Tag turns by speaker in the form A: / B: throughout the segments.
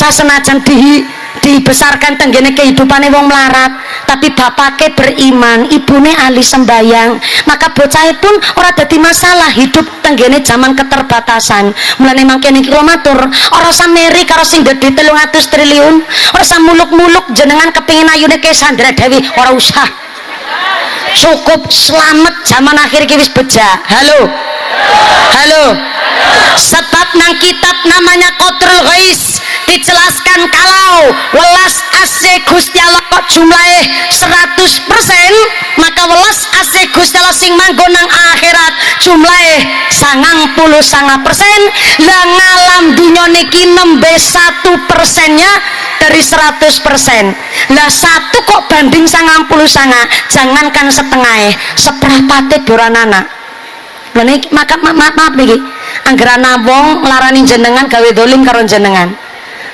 A: bocah senajan dibesarkan tenggene kehidupane wong melarat, tapi bapake beriman, ibune ahli sembayang, maka bocah pun ora dadi masalah hidup tenggene zaman keterbatasan. Mulane mangkene iki kula matur, ora usah meri karo sing gedhe 300 triliun, ora usah muluk-muluk jenengan kepengin ayune ke Sandra Dewi, ora usah. Cukup selamat zaman akhir iki wis beja. Halo. Halo. Sebab nang kitab namanya Qatrul Ghais dijelaskan kalau welas AC Gusti Allah kok jumlahe 100%, maka welas AC Gusti Allah sing manggon nang akhirat jumlahe 99%. Lah ngalam dunya niki nembe 1%-nya dari 100%. Lah satu kok banding 99, jangankan setengah, seperempatnya doranana. Maka maaf niki, anggere wong nglarani jenengan gawe dolim karo jenengan.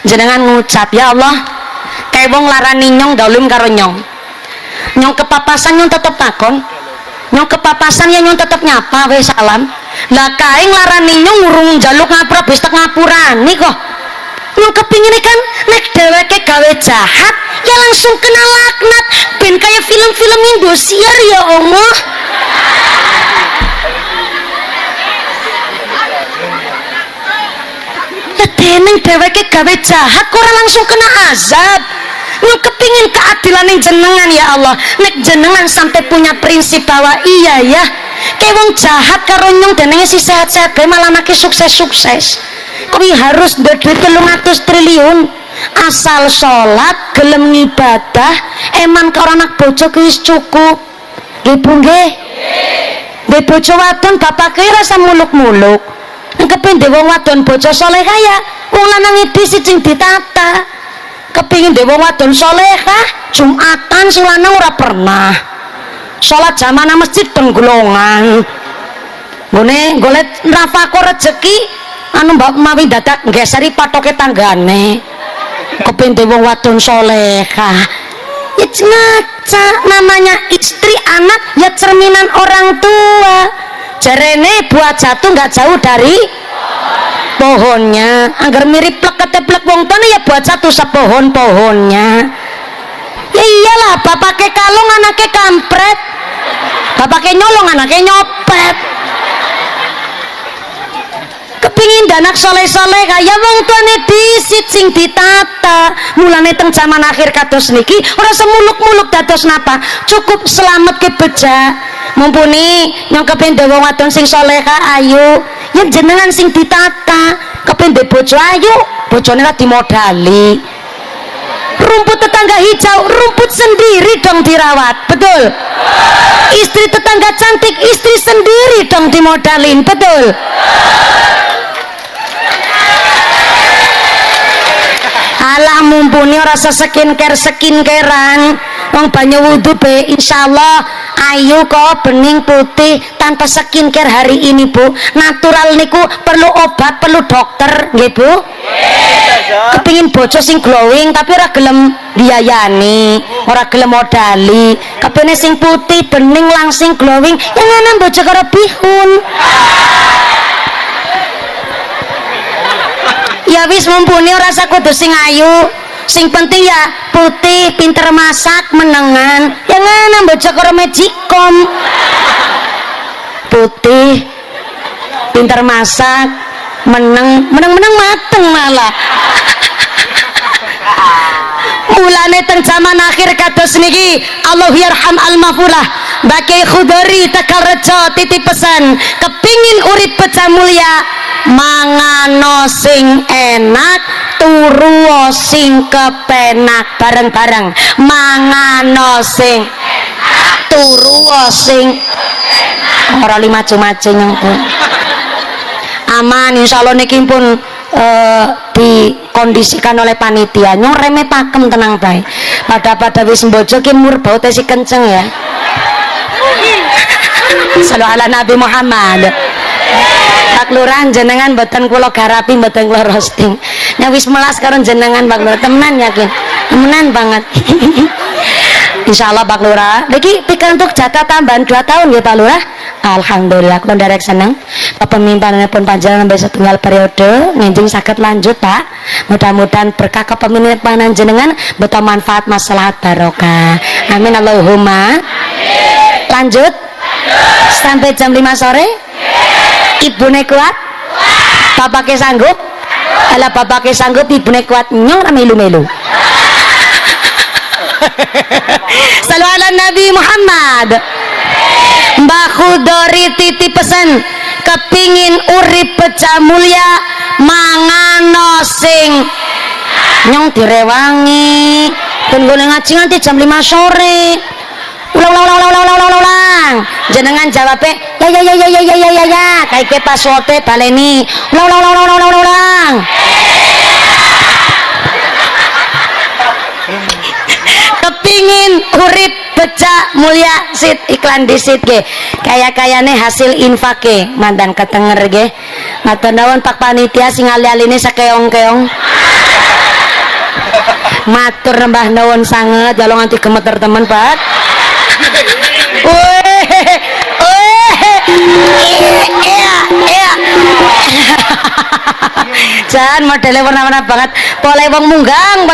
A: Jenengan ngucap, ya Allah, kayak wong larani nyong dolim karo nyong. Nyong kepapasan nyong tetep takon. Nyong kepapasan ya nyong tetep nyapa we salam. Lah kae nglarani nyong urung njaluk ngapura wis tek ngapurani kok. Nyong kepingin kan nek dheweke gawe jahat ya langsung kena laknat ben kayak film-film Indosiar ya Allah. Ya deneng dheweke gawe jahat kok ora langsung kena azab. Nyong kepingin keadilan yang jenengan ya Allah. Nek jenengan sampai punya prinsip bahwa iya ya, kayak wong jahat karo nyong denenge si sehat-sehat gawe malah anake sukses-sukses. Kuwi harus duwe 300 triliun asal sholat gelem ngibadah eman karo anak bojo kuwi wis cukup. Nggih Bu nggih. Nggih bojo wadon bapake rasa muluk-muluk. Kepingin dhewe wong wadon bojo saleh kaya wong lanang iki sing ditata. Kepingin dhewe wong wadon salehah Jumatan sing lanang ora pernah. Salat jamaah masjid penggolongan. Ngene golek nafako rezeki anu mbak mawi dadak ngeseri patoke tanggane. Kepingin dhewe wong wadon salehah. Ya ngaca namanya istri anak ya cerminan orang tua. Jarene buah jatuh nggak jauh dari pohonnya. Agar mirip plek-keteplek wong tane ya buat satu sepohon-pohonnya. Ya iyalah, bapake kalung anake kampret, bapake nyolong anake nyopet. Kepingin danak soleh-soleh kaya wong tuane disit sing ditata. Mulane teng zaman akhir kados niki ora semuluk-muluk dados napa, cukup selamat ke beja. Mumpuni nyong kepengin dewe wadon sing solehah ayu, ya jenengan sing ditata. Kepengin de bojo ayu, bojone ra dimodali. Rumput tetangga hijau, rumput sendiri dong dirawat, betul? Istri tetangga cantik, istri sendiri dong dimodalin, betul? Alah mumpuni rasa skincarean wong banyu wudhu be insyaallah ayu kok bening putih tanpa skincare hari ini Bu. Natural niku perlu obat, perlu dokter nggih Bu. Kepingin bojo sing glowing tapi ora gelem biayani, ora gelem modali. Kepene sing putih bening langsing glowing ya ngene bojo karo bihun. Ya wis mumpuni ora usah kudu sing ayu, sing penting ya putih, pinter masak, menengan. Ya ngene bojo karo magicom. Putih, pinter masak, meneng mateng malah. Mulane teng zaman akhir kados niki Allah yarham al-mafurah Bakai Khudari Tegal Rejo titip pesan kepingin urip beca mulia mangano sing enak turu sing kepenak bareng-bareng mangano sing enak turu sing ora li maju-maju nyengku aman insyaallah niki pun dikondisikan oleh panitia nyong reme pakem tenang bae pada wis mbojo ki mur baute si kenceng ya sallallahu ala Nabi Muhammad. Pak Lurah jenengan mboten kula garapi mboten kula roasting nya wis melas karo jenengan Pak Lurah temenan yakin temenan banget insyaallah Pak Lurah niki pikantuk jatah tambahan 2 tahun ya Pak Lurah Alhamdulillah kula nderek seneng kepemimpinanipun panjenengan sampai setunggal periode nginjing saged lanjut Pak. Mudah-mudahan berkah kepemimpinan jenengan beto manfaat maslahat barokah. Amin Allahumma. Amin. Lanjut. Sampai jam 5 sore. Ibune kuat? Bapaknya sanggup? Ala bapaknya sanggup ibune kuat nyong ra melu-melu. Salu ala Nabi Muhammad. Mbak Khudori titip pesan kepingin urip pecah mulia mangano sing nyong direwangi tunggu ngaji nanti jam 5 sore. Ulang jenengan jawabnya ya kayak ke passwordnya baleni ulang kepingin urip becak mulia sit iklan disit ge kaya-kayane hasil infake mandan ketenger ge matur nuwun Pak Panitia sing ali-aline sakeong-keong matur nembah nuwun sanget jalo nganti gemeter temen Pak. Jangan modelnya warna-warna banget boleh wong munggang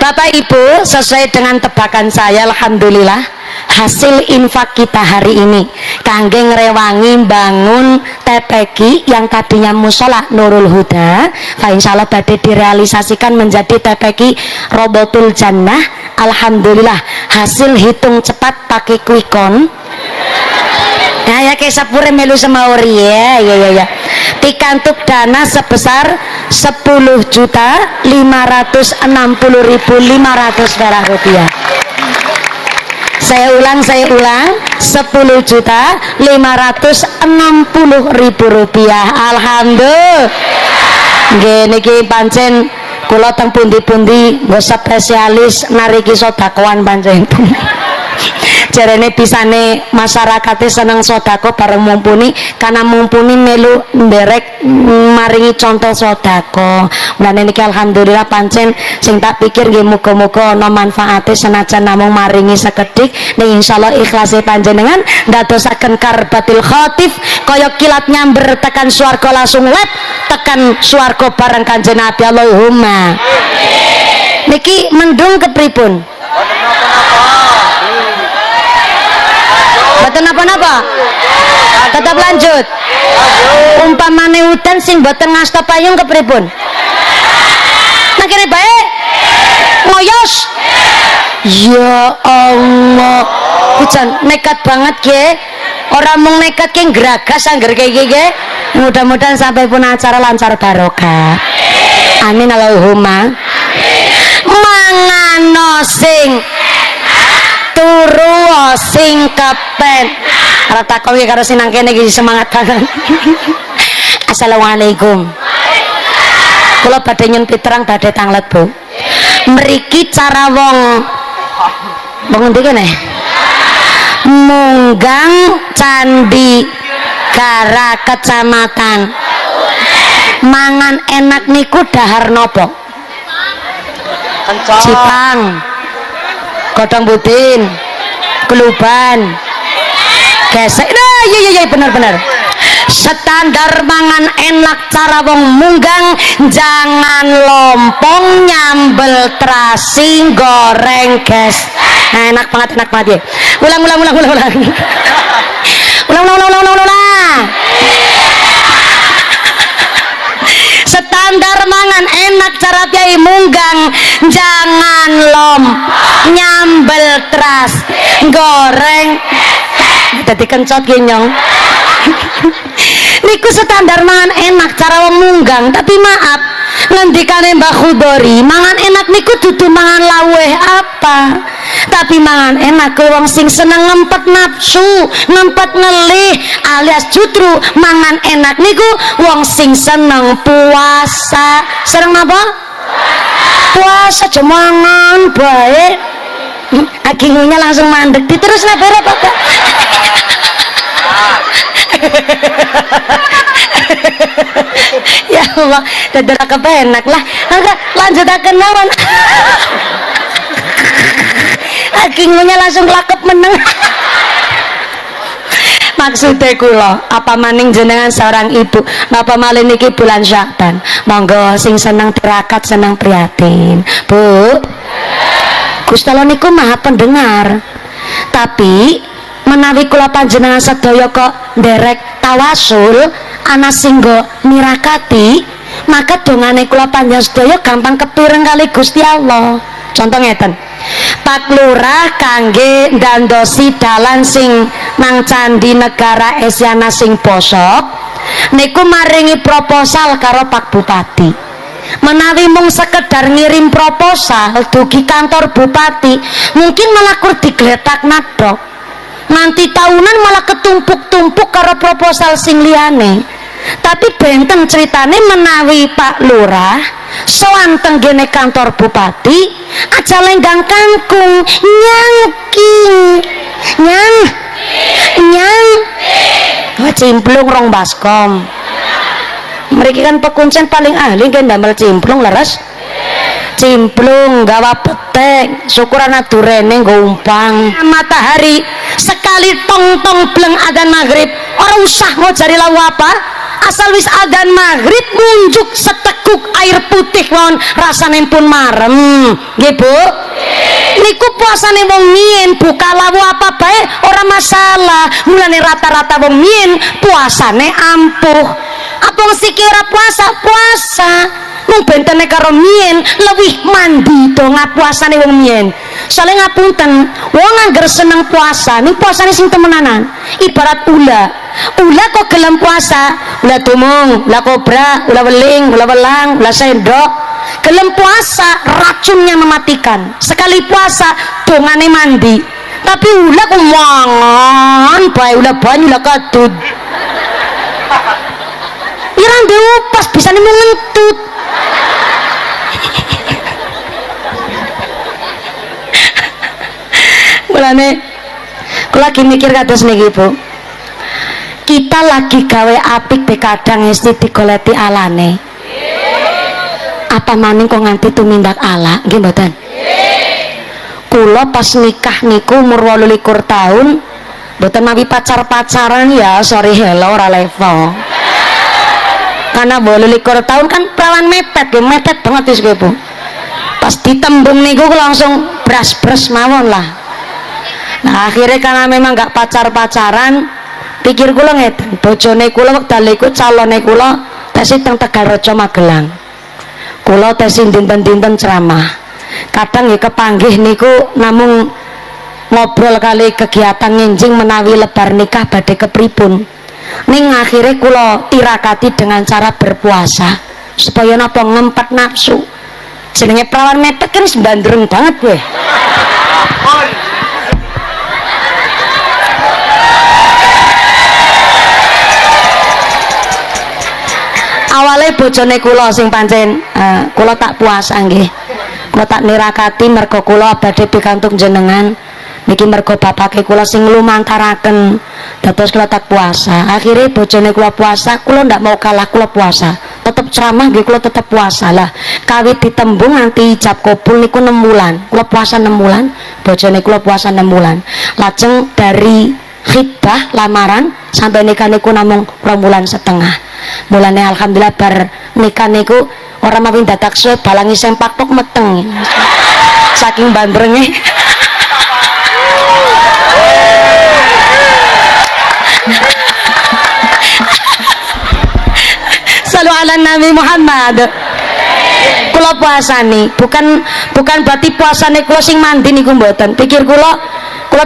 A: Bapak Ibu sesuai dengan tebakan saya alhamdulillah hasil infak kita hari ini kangge ngrewangi bangun TPQ yang tadinya musola Nurul Huda insyaallah badhe direalisasikan menjadi TPQ Robotul Jannah. Alhamdulillah hasil hitung cepat pakai quickcon ya kayak sapure melu semauri ya pikantuk dana sebesar 10.560.500 perak rupiah. Saya ulang 10.560.000 rupiah. Alhamdulillah gini pancen kula teng pundi-pundi nggo spesialis nariki sedekahan pancen jarene bisane masyarakate seneng sedekah bareng mumpuni karena mumpuni melu nderek maringi contoh sedekah. Mulane niki alhamdulillah pancen sing tak pikir nggih muga-muga ana manfaate senajan namung maringi sekedhik ning insyaallah ikhlase panjenengan ndadosaken karbatil khatif kaya kilat nyamber tekan swarga langsung lep tekan swarga bareng Kanjeng Nabi. Allahumma amin. Niki mendung kepripun? Boten napa-napa. Tetap lanjut. Umpamane udan sing boten ngasta payung kepripun? Nah kene bae. Ngoyos. Ya Allah. Hujan nekat banget ge. Ora mung nekat ki ngragas angger kaya iki ge. Mudah-mudahan sampai pun acara lancar barokah. Amin Allahumma. Mangano sing turu sing kepen ora takon iki karo sinang kene iki semangat banget. Assalamualaikum. Kula badhe nyun piterang badhe tanglet Bu. Mriki cara wong endi kene? Munggang Candi Gara Kecamatan. Mangan enak niku dahar nopo? Cipang. Godong budin, keluban, gesek. Nah, iya benar. Standar mangan enak cara wong munggang jangan lompong nyambel terasi goreng ges. Nah, enak banget ya. Ulang. Standar mangan enak cara piye munggang jangan lom nyambel teras goreng dadi kencot ki nyong. Niku standar mangan enak cara wong munggang tapi maaf ngendikane Mbak Khudori mangan enak niku dudu mangan laweh apa tapi mangan enak ke wong sing seneng ngempet nafsu ngempet ngelih alias justru mangan enak niku wong sing seneng puasa. Seneng apa? Puasa jemangan baik akhirnya langsung mandek diterus nabere Pak. Ya Allah dadara kepenak lah lanjutaken mawon. Akhirnya langsung lakep meneng. Maksudnya kula apa maning jenengan seorang ibu napa malih niki bulan Sya'ban monggo sing seneng tirakat seneng prihatin Bu Gusti Allah niku maha pendengar tapi menawi kula panjenengan sedaya kok nderek tawasul ana singgo nirakati maka dongane kula panjenengan sedaya gampang kepireng kali Gusti Allah. Contoh ngeten Pak Lurah kangge ndandosi dalan sing nang Candi Negara Esiana sing bosok niku maringi proposal karo Pak Bupati menawi mung sekedar ngirim proposal dugi kantor Bupati mungkin malah kur digletak nadok nanti tahunan malah ketumpuk-tumpuk karo proposal sing liyane tapi benten ceritane menawi Pak Lurah soan tenggene kantor Bupati aja lenggang kangkung nyangking nyang cimplung rong baskom mereka kan pekuncen paling ahli kan damel cimplung leres cimplung gawa petek syukuran durene gumpang matahari sekali tong-tong bleng adzan maghrib orang usah mau cari lawu apa asal wis adzan maghrib ngunjuk seteguk air putih won rasane pun marem nggih Bu niku puasane wong mien buka lawu apa bae ora masalah mulane rata-rata wong mien puasane ampuh apa siki ora puasa mung bentene karo mien lewih mandi do ngapuasane wong mien soalnya ngapunten wong angger seneng puasa ning puasane sing temenanan ibarat ula kok gelem puasa ula tumung ula kobra ula weling ula welang ula sendok gelem puasa racunnya mematikan sekali puasa dongane mandi tapi ula kok mangan bae ula banyu ula kadut irang diupas bisa nih ngentut mulane kula lagi mikir kados niki Bu kita lagi gawe apik be kadang mesti digoleti alane apa maning kok nganti tumindak ala nggih mboten kula pas nikah niku umur 28 tahun mboten mawi pacaran ya sorry hello ora level karena 28 tahun kan perawan mepet banget wis Bu pas ditembung niku langsung bras-bras mawon lah nah akhirnya karena memang gak pacaran pikir kula ngeten bojone kula wekdal iku calone kula tesi teng Tegalrejo Magelang kula tesi dinten-dinten ceramah kadang ya kepanggih niku namung ngobrol kali kegiatan nginjing menawi lebar nikah badhe kepripun ning akhirnya kula tirakati dengan cara berpuasa supaya napa ngempet nafsu jenenge perawan mepet kan sembandreng banget gue awalnya bojone kula sing pancen kula tak puasa nggih kula tak nirakati mergo kula badhe pikantuk jenengan niki mergo bapake kula sing lumantaraken dados kula tak puasa akhirnya bojone kula puasa kula ndak mau kalah kula puasa tetep ceramah nggih kula tetep puasa lah kawit ditembung nanti ijab kabul niku 6 bulan kula puasa 6 bulan bojone kula puasa 6 bulan lajeng dari khitbah lamaran sampai nikah niku namung 2,5 bulan mulane alhamdulillah bar nikah niku orang mawin dadak suwe balangi sempak tok meteng saking bandrenge Salu ala Nabi Muhammad kula puasa nih bukan berarti puasane kula sing mandi niku mboten pikir kula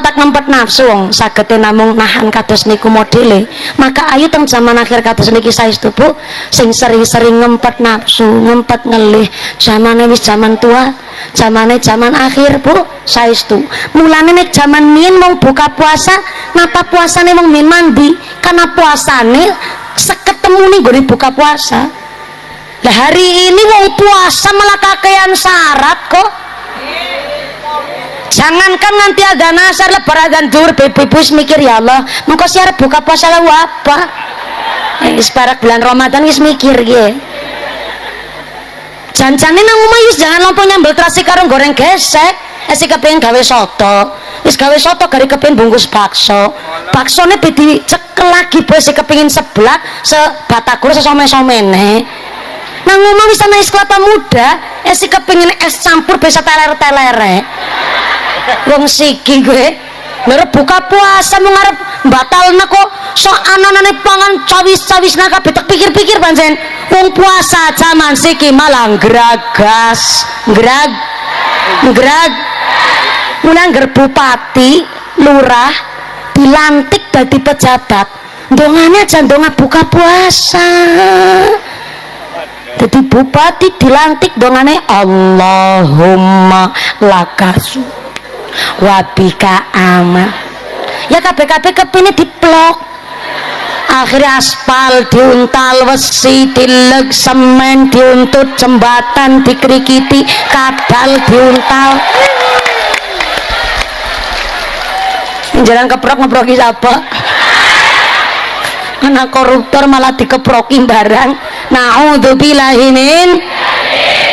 A: tak ngempet nafsu wong sagete namung nahan kados niku modele maka ayu teng zaman akhir kados niki saestu Bu sing sering-sering ngempet nafsu ngempet ngelih zamane wis zaman tua zamane zaman akhir Bu saestu mulane nek zaman mien mau buka puasa napa puasane wong mien mandi karena puasane seketemu nih gue buka puasa lah hari ini wong puasa malah kakean syarat kok jangankan nanti ada nasar lebar adzan zuhur bebus mikir ya Allah mengko siar buka puasa lalu apa separak bulan Ramadan wis mikir ya jancane nang omah wis jangan lompong nyambel terasi karo goreng gesek esi kepengin gawe soto wis gawe soto gari kepengin bungkus bakso. Baksone bedi cekel lagi bos kepengin seblak sebatagor sesome-somene. Nang ngomong wis ana es kelapa muda, es kepengin es campur bisa teler-telere. Wong siki kowe ngarep buka puasa mau ngarep batalna kok sok anane pangan cawis-cawisna kabeh tak pikir-pikir pancen wong puasa zaman siki malah gragas grag mulai ngger bupati lurah dilantik dadi pejabat dongane aja donga buka puasa jadi bupati dilantik dongane Allahumma lakasu wabika aman ya kabeh-kabeh kepine diplok akhirnya aspal diuntal wesi dileg semen diuntut jembatan dikrikiti kadal diuntal jalan keprok-ngeproki siapa anak koruptor malah dikeproki barang na'udzubillahi min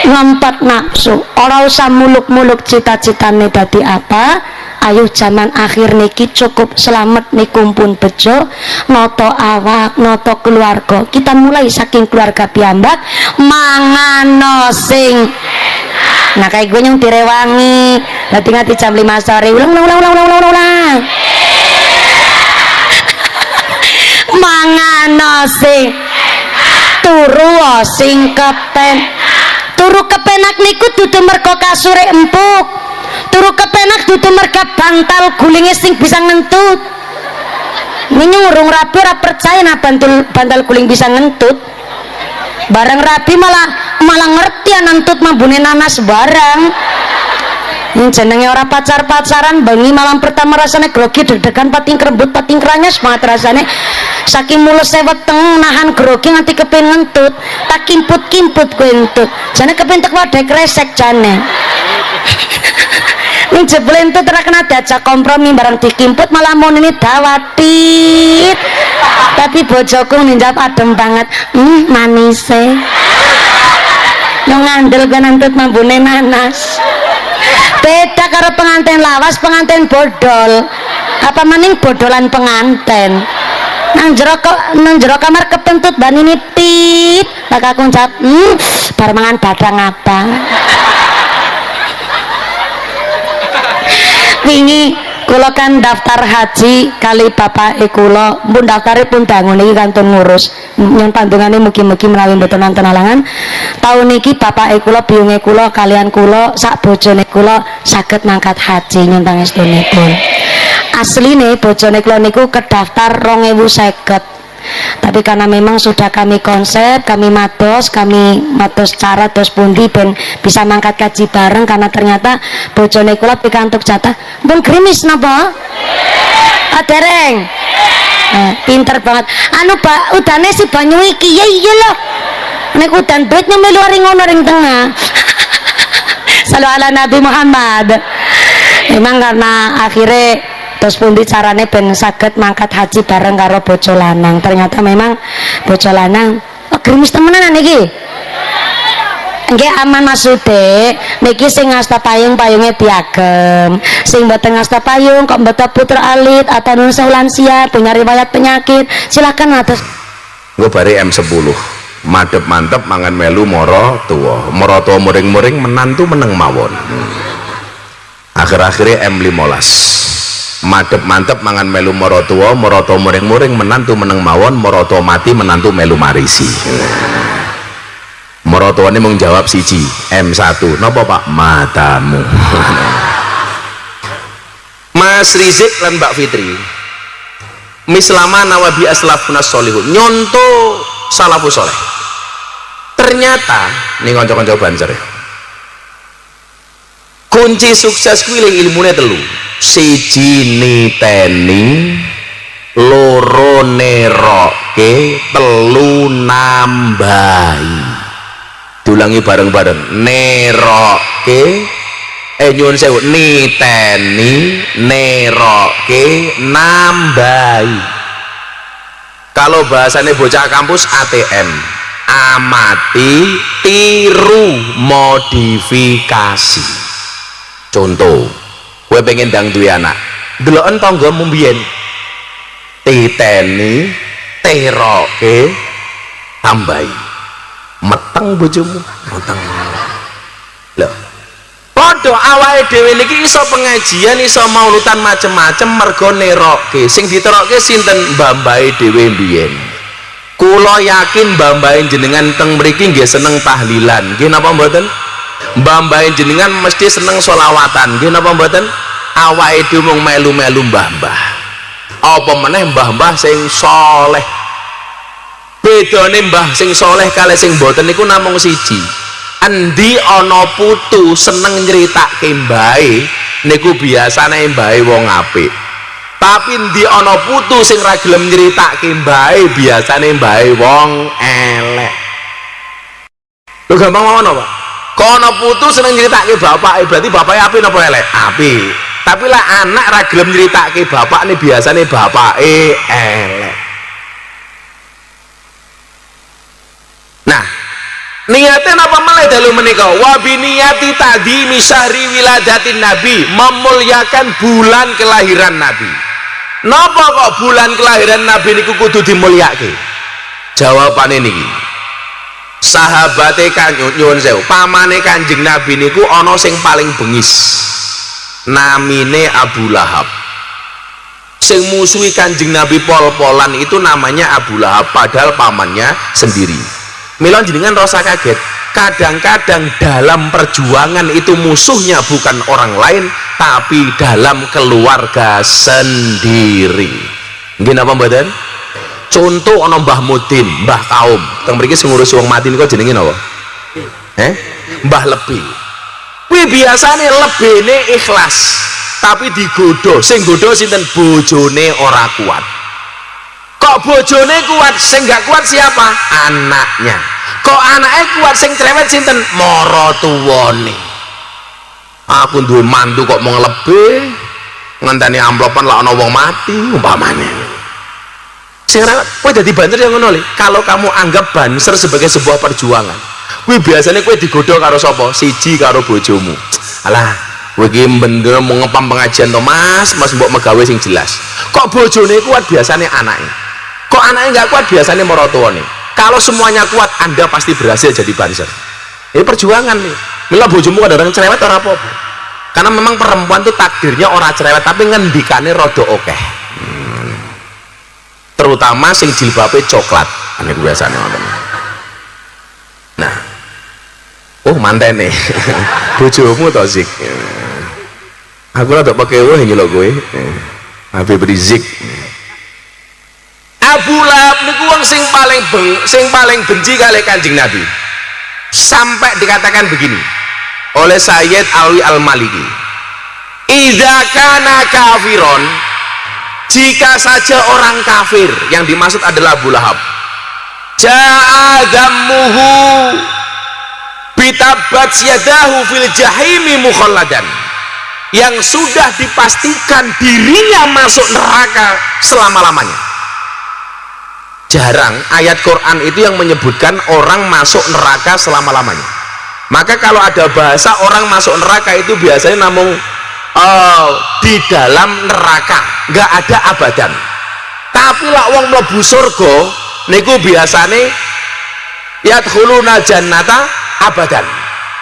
A: ngempat nafsu ora usah muluk-muluk cita-citane dadi apa ayo zaman akhir niki cukup selamat niku pun bejo noto awak noto keluarga kita mulai saking keluarga piyambak mangano sing nah kayak gue yang direwangi nanti ngati jam 5 sore ulang mangano sing turu sing kepen turu kepenak niku dudu mergo kasure empuk turu kepenak dudu mergo bantal gulinge sing bisa ngentut ini urung rapi ora percaya nah bantal guling bisa ngentut barang rapi malah ngerti nentut mambune nanas barang ini jenenge ora pacaran bengi malam pertama rasanya grogi deg-degan pating kerembut pating keranyes banget rasanya saking mulus weteng nahan grogi nganti kepen ngentut tak kimput kowe entut jane kepen tek wadah kresek jane ini jebul entut ora kena diajak kompromi barang dikimput malah mau ini dawatit tapi bojoku ninjap adem banget manise yang ngandel kan entut mambune nanas beda karo pengantin lawas pengantin bodol apa maning bodolan pengantin nang jero kamar kepentut bani nitit tak aku njawab bar mangan badang apa wingi kula kan daftar haji kali bapak kula pun daftare pun bangun iki kantun ngurus yang pandungane mugi-mugi menawi mboten wonten halangan tahun niki bapak kula biyunge kula kalian kula sak bojone kula saged mangkat haji nyuntang estunipun asline bojone kula niku kedaftar 2050 tapi karena memang sudah kami konsep kami matos cara dos pundi ben bisa mangkat kaji bareng karena ternyata bojone kula pikantuk jatah pun grimis napa adereng pinter banget anu Pak udane si banyu iki ya iya loh nek udan duitnya melu ring ngono ring tengah salu ala Nabi Muhammad memang karena akhirnya terus pundi carane ben saged mangkat haji bareng karo bojo lanang ternyata memang bojo lanang grimis temenan niki nggih aman maksude niki sing ngasta payung-payunge diagem sing mboten ngasta payung kok mboten putra alit atau nusa lansia punya riwayat penyakit silakan atas nggo bare M10 madhep mantep mangan melu moro tuwa muring-muring menantu meneng mawon akhir-akhirnya M15 madep mantep mangan melu moroto muring-muring menantu meneng mawon moroto mati menantu melu marisi moroto ini menjawab siji M1 napa Pak matamu Mas Rizik lan Mbak Fitri mislama nawabi aslafuna sholihun nyonto salafus soleh ternyata ini konco-konco banser kunci sukses kuwi ilmune telu siji niteni loro neroke telu nambahi diulangi bareng-bareng neroke nyuwun sewu niteni neroke nambahi kalau bahasanya bocah kampus ATM amati tiru modifikasi contoh
B: kowe pengen ndang duwe anak deloken tanggamu mbiyen titeni teroke tambahi meteng bojomu meteng lho padha awake dhewe niki iso pengajian iso maulutan macem-macem mergo neroke sing diteroke sinten mbah-mbahe dhewe mbiyen kula yakin mbah-mbahe jenengan teng mriki nggih seneng tahlilan nggih napa mboten mbah-mbahe jenengan mesti seneng sholawatan nggih napa mboten awake dhewe mung melu-melu mbah-mbah apa meneh mbah-mbah sing saleh bedane mbah sing saleh kalih sing mboten niku namung siji endi ana putu seneng nyeritake mbahe niku biasane mbahe wong apik tapi endi ana putu sing ra gelem nyeritake mbahe biasane mbahe wong elek lho gampang mawon apa kono putu seneng nyeritake bapake berarti bapake apik napa elek apik tapi lah anak ra gelem nyeritake bapak nih biasane bapake elek nah niatnya apa malah dalu menika wabi niyati tadi misahri wiladatin nabi memuliakan bulan kelahiran nabi napa kok bulan kelahiran nabi niku kudu dimulyake jawabane niki sahabate nyuwun sewu pamane kanjeng nabi niku ana sing paling bengis namine Abu Lahab sing musuhi kanjeng nabi pol-polan itu namanya Abu Lahab padahal pamannya sendiri mila jenengan rasa kaget kadang-kadang dalam perjuangan itu musuhnya bukan orang lain tapi dalam keluarga sendiri nggih napa mboten contoh ana Mbah Mudin mbah kaum teng mriki sing ngurusi wong mati niku jenenge napa Mbah Lebih kuwi biasane lebene ikhlas tapi digodho sing godho sinten bojone ora kuat kok bojone kuat sing gak kuat siapa anaknya kok anaknya kuat sing cerewet sinten maratuwane aku duwe mantu kok mau lebih ngenteni amplopan lah ana wong mati umpamane sing ora kowe dadi banter yang ngono lho kalau kamu anggap banser sebagai sebuah perjuangan kuwi biasanya kowe digodho karo sapa siji karo bojomu alah kowe iki bener mau ngepam pengajian to mas mbok megawe sing jelas kok bojone kuat biasanya anaknya kok anaknya nggak kuat biasanya maratuwane kalau semuanya kuat anda pasti berhasil jadi banser ini perjuangan nih mila bojomu kadang-kadang cerewet ora apa-apa karena memang perempuan tuh takdirnya ora cerewet tapi ngendikane rada akeh terutama sing jilbabe coklat ane biasane wonten nah oh mantene bojomu to Zik aku rada pekewo nyelok kowe Habib Rizik Abu Lahab niku wong sing paling benci kali kanjeng Nabi sampai dikatakan begini oleh Sayyid Alwi Al-Maliki idza kana kafiron jika saja orang kafir yang dimaksud adalah Abu Lahab ja'adammuhu bitabat yadahu fil jahimi mukhalladan yang sudah dipastikan dirinya masuk neraka selama-lamanya jarang ayat Quran itu yang menyebutkan orang masuk neraka selama-lamanya maka kalau ada bahasa orang masuk neraka itu biasanya namun di dalam neraka nggak ada abadan tapi lah wong mlebu surga niku biasane yadkhuluna jannata abadan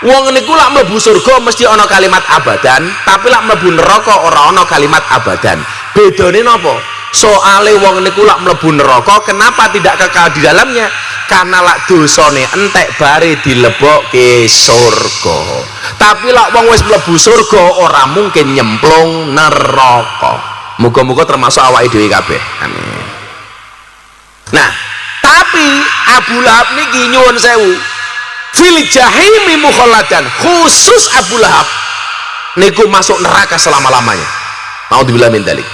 B: wong niku lak mlebu surga mesti ana kalimat abadan tapi lak mlebu neraka ora ana kalimat abadan bedane napa soale wong niku lak mlebu neraka kenapa tidak kekal di dalamnya karena lak dosane entek bare dilebokke surga tapi lak wong wis mlebu surga ora mungkin nyemplung neraka muga-muga termasuk awake dhewe kabeh amin nah tapi Abu Lahab niki nyuwun sewu fil jahimi mukhalladan khusus Abu Lahab niku masuk neraka selama-lamanya naudzubillah min dzalik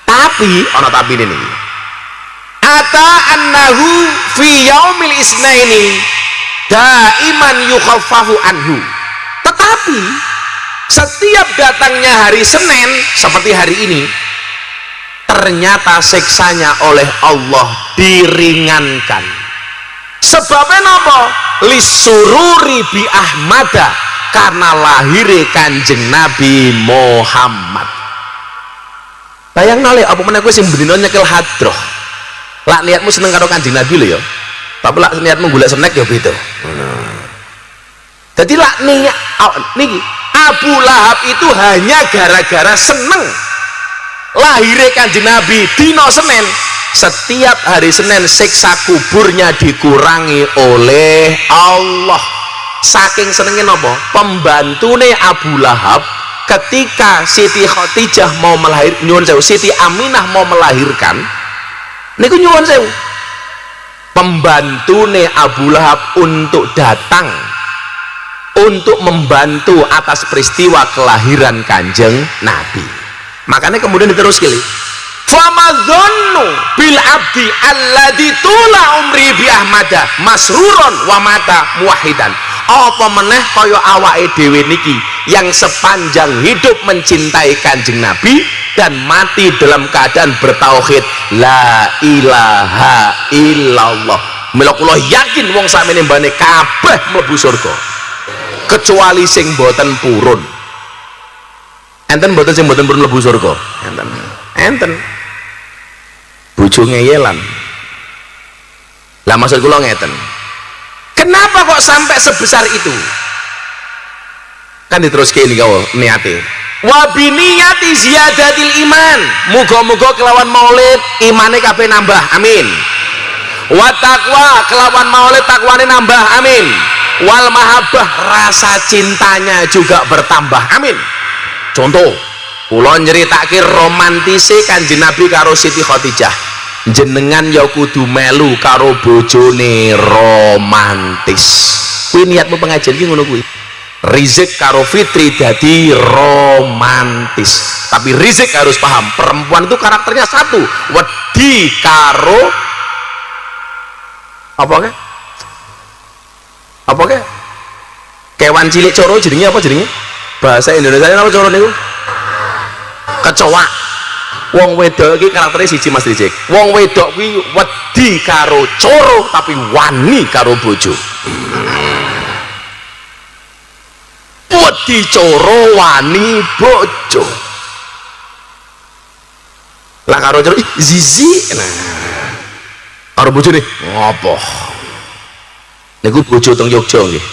B: tapi ana tapi ini ata annahu fi yaumil isnaini daiman yukhaffafu anhu tetapi setiap datangnya hari Senin seperti hari ini ternyata siksanya oleh Allah diringankan sebabnya apa lisururi bi ahmada karena lahirnya Kanjeng Nabi Muhammad. Bayang nolih apa mana gue sing bendino nyekel hadroh lah niatmu seneng karo Kanjeng Nabi lho ya, tapi lah niatmu golek snack ya beda. Jadi lah niki Abu Lahab itu hanya gara-gara seneng lahirnya Kanjeng Nabi dino Senin. Setiap hari Senin siksa kuburnya dikurangi oleh Allah. Saking senengnya nopo pembantune Abu Lahab ketika Siti Khadijah mau melahirkan, nyuwun sewu, Siti Aminah mau melahirkan niku nyuwun sewu, pembantune Abu Lahab untuk datang untuk membantu atas peristiwa kelahiran Kanjeng Nabi. Makanya kemudian diterus kali famadzonnu bil abdi alladzi tula umri bi ahmada masruron wa mata muwahhidan. Apa meneh kaya awake dhewe niki yang sepanjang hidup mencintai Kanjeng Nabi dan mati dalam keadaan bertauhid la ilaha illallah. Mila kula yakin wong sakmene mbane kabeh mlebu surga kecuali sing boten purun. Enten boten sing boten purun mlebu surga? Enten bojo ngeyelan. Lah maksud kula ngeten, kenapa kok sampai sebesar itu? Kan diteruske ini kau niate wa biniyati ziyadatil iman, muga-muga kelawan maulid imane kabeh nambah, amin. Wa taqwa, kelawan maulid takwane nambah, amin. Wal mahabbah, rasa cintanya juga bertambah, amin. Contoh kula nyeritake romantise Kanjeng Nabi karo Siti Khadijah. Jenengan ya kudu melu karo bojone romantis. Kuwi niatmu pengajian iki ngono kuwi. Rizik karo Fitri dadi romantis. Tapi Rizik harus paham, perempuan itu karakternya satu, wedi karo apa ke? Apa ke? Kewan cilik coro jenenge apa jenenge? Bahasa Indonesia apa coro niku? Kecoa. Wong wedok iki karaktere siji Mas Rizik. Wong wedok kuwi wedi karo coro tapi wani karo bojo. Wedi coro wani bojo. Lah karo coro zizi. Nah. Karo bojone ngopo? Niku bojo teng Yogya nggih.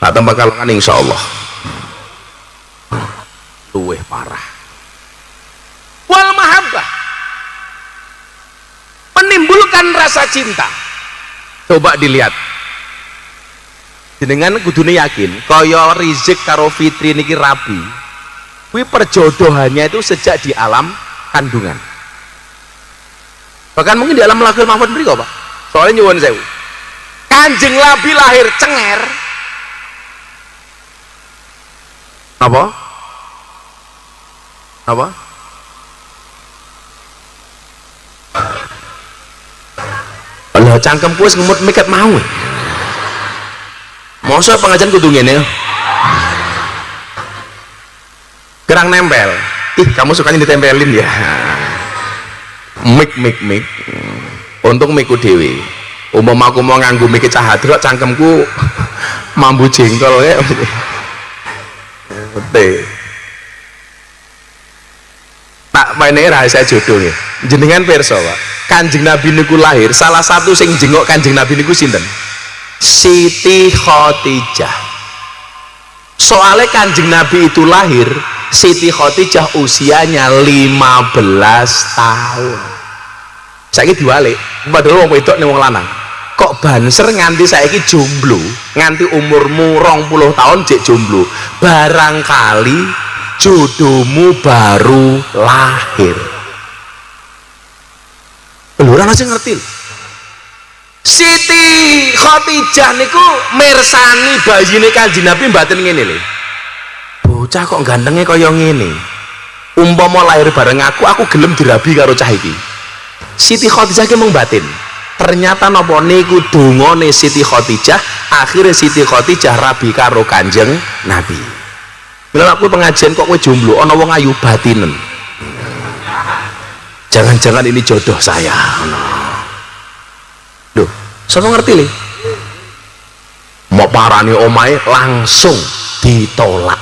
B: Tak tambah kalongan insyaallah. Luweh parah. Wal mahabbah, menimbulkan rasa cinta. Coba dilihat, jenengan kudune yakin kaya Rizik karo Fitri niki rabi kuwi perjodohannya itu sejak di alam kandungan, bahkan mungkin di alam lahir mahfud mriko Pak. Soalnya nyuwun sewu, Kanjeng Nabi lahir cenger apa? Apa? Allah cangkemku wis ngemut miket mau. Mosok pengajian kudu ngene. Gerang nempel. Ih, kamu sukanya ditempelin ya. Mik. Untung mikku dhewe. Umum aku mau nganggo mik cahadrok cangkemku mambu jengkol ya. Betul. Tak maine rahasia jodoh ya. Jenengan pirsa, Pak. Kanjeng Nabi niku lahir, salah satu sing jengok Kanjeng Nabi niku sinten? Siti Khadijah. Soalnya Kanjeng Nabi itu lahir, Siti Khadijah usianya 15 tahun. Saiki diwalik, padahal wong wedok ning wong lanang. Kok banser nganti saiki jomblo, nganti umurmu 20 tahun jek jomblo. Barangkali jodohmu baru lahir. Lurah nasi ngerti. Siti Khadijah niku mirsani bayine Kanjeng Nabi mbaten ngene lho. Bocah kok gantengnya kaya ngene. Umpama lahir bareng aku gelem dirabi karo cah iki. Siti Khadijah ki mung batin. Ternyata napa niku dongane Siti Khadijah, akhirnya Siti Khadijah rabi karo Kanjeng Nabi. Bila aku pengajian kok kowe jomblo ana wong ayu batinen. Jangan-jangan ini jodoh saya. Loh, sono ngerti lho. Mau parani omahe langsung ditolak.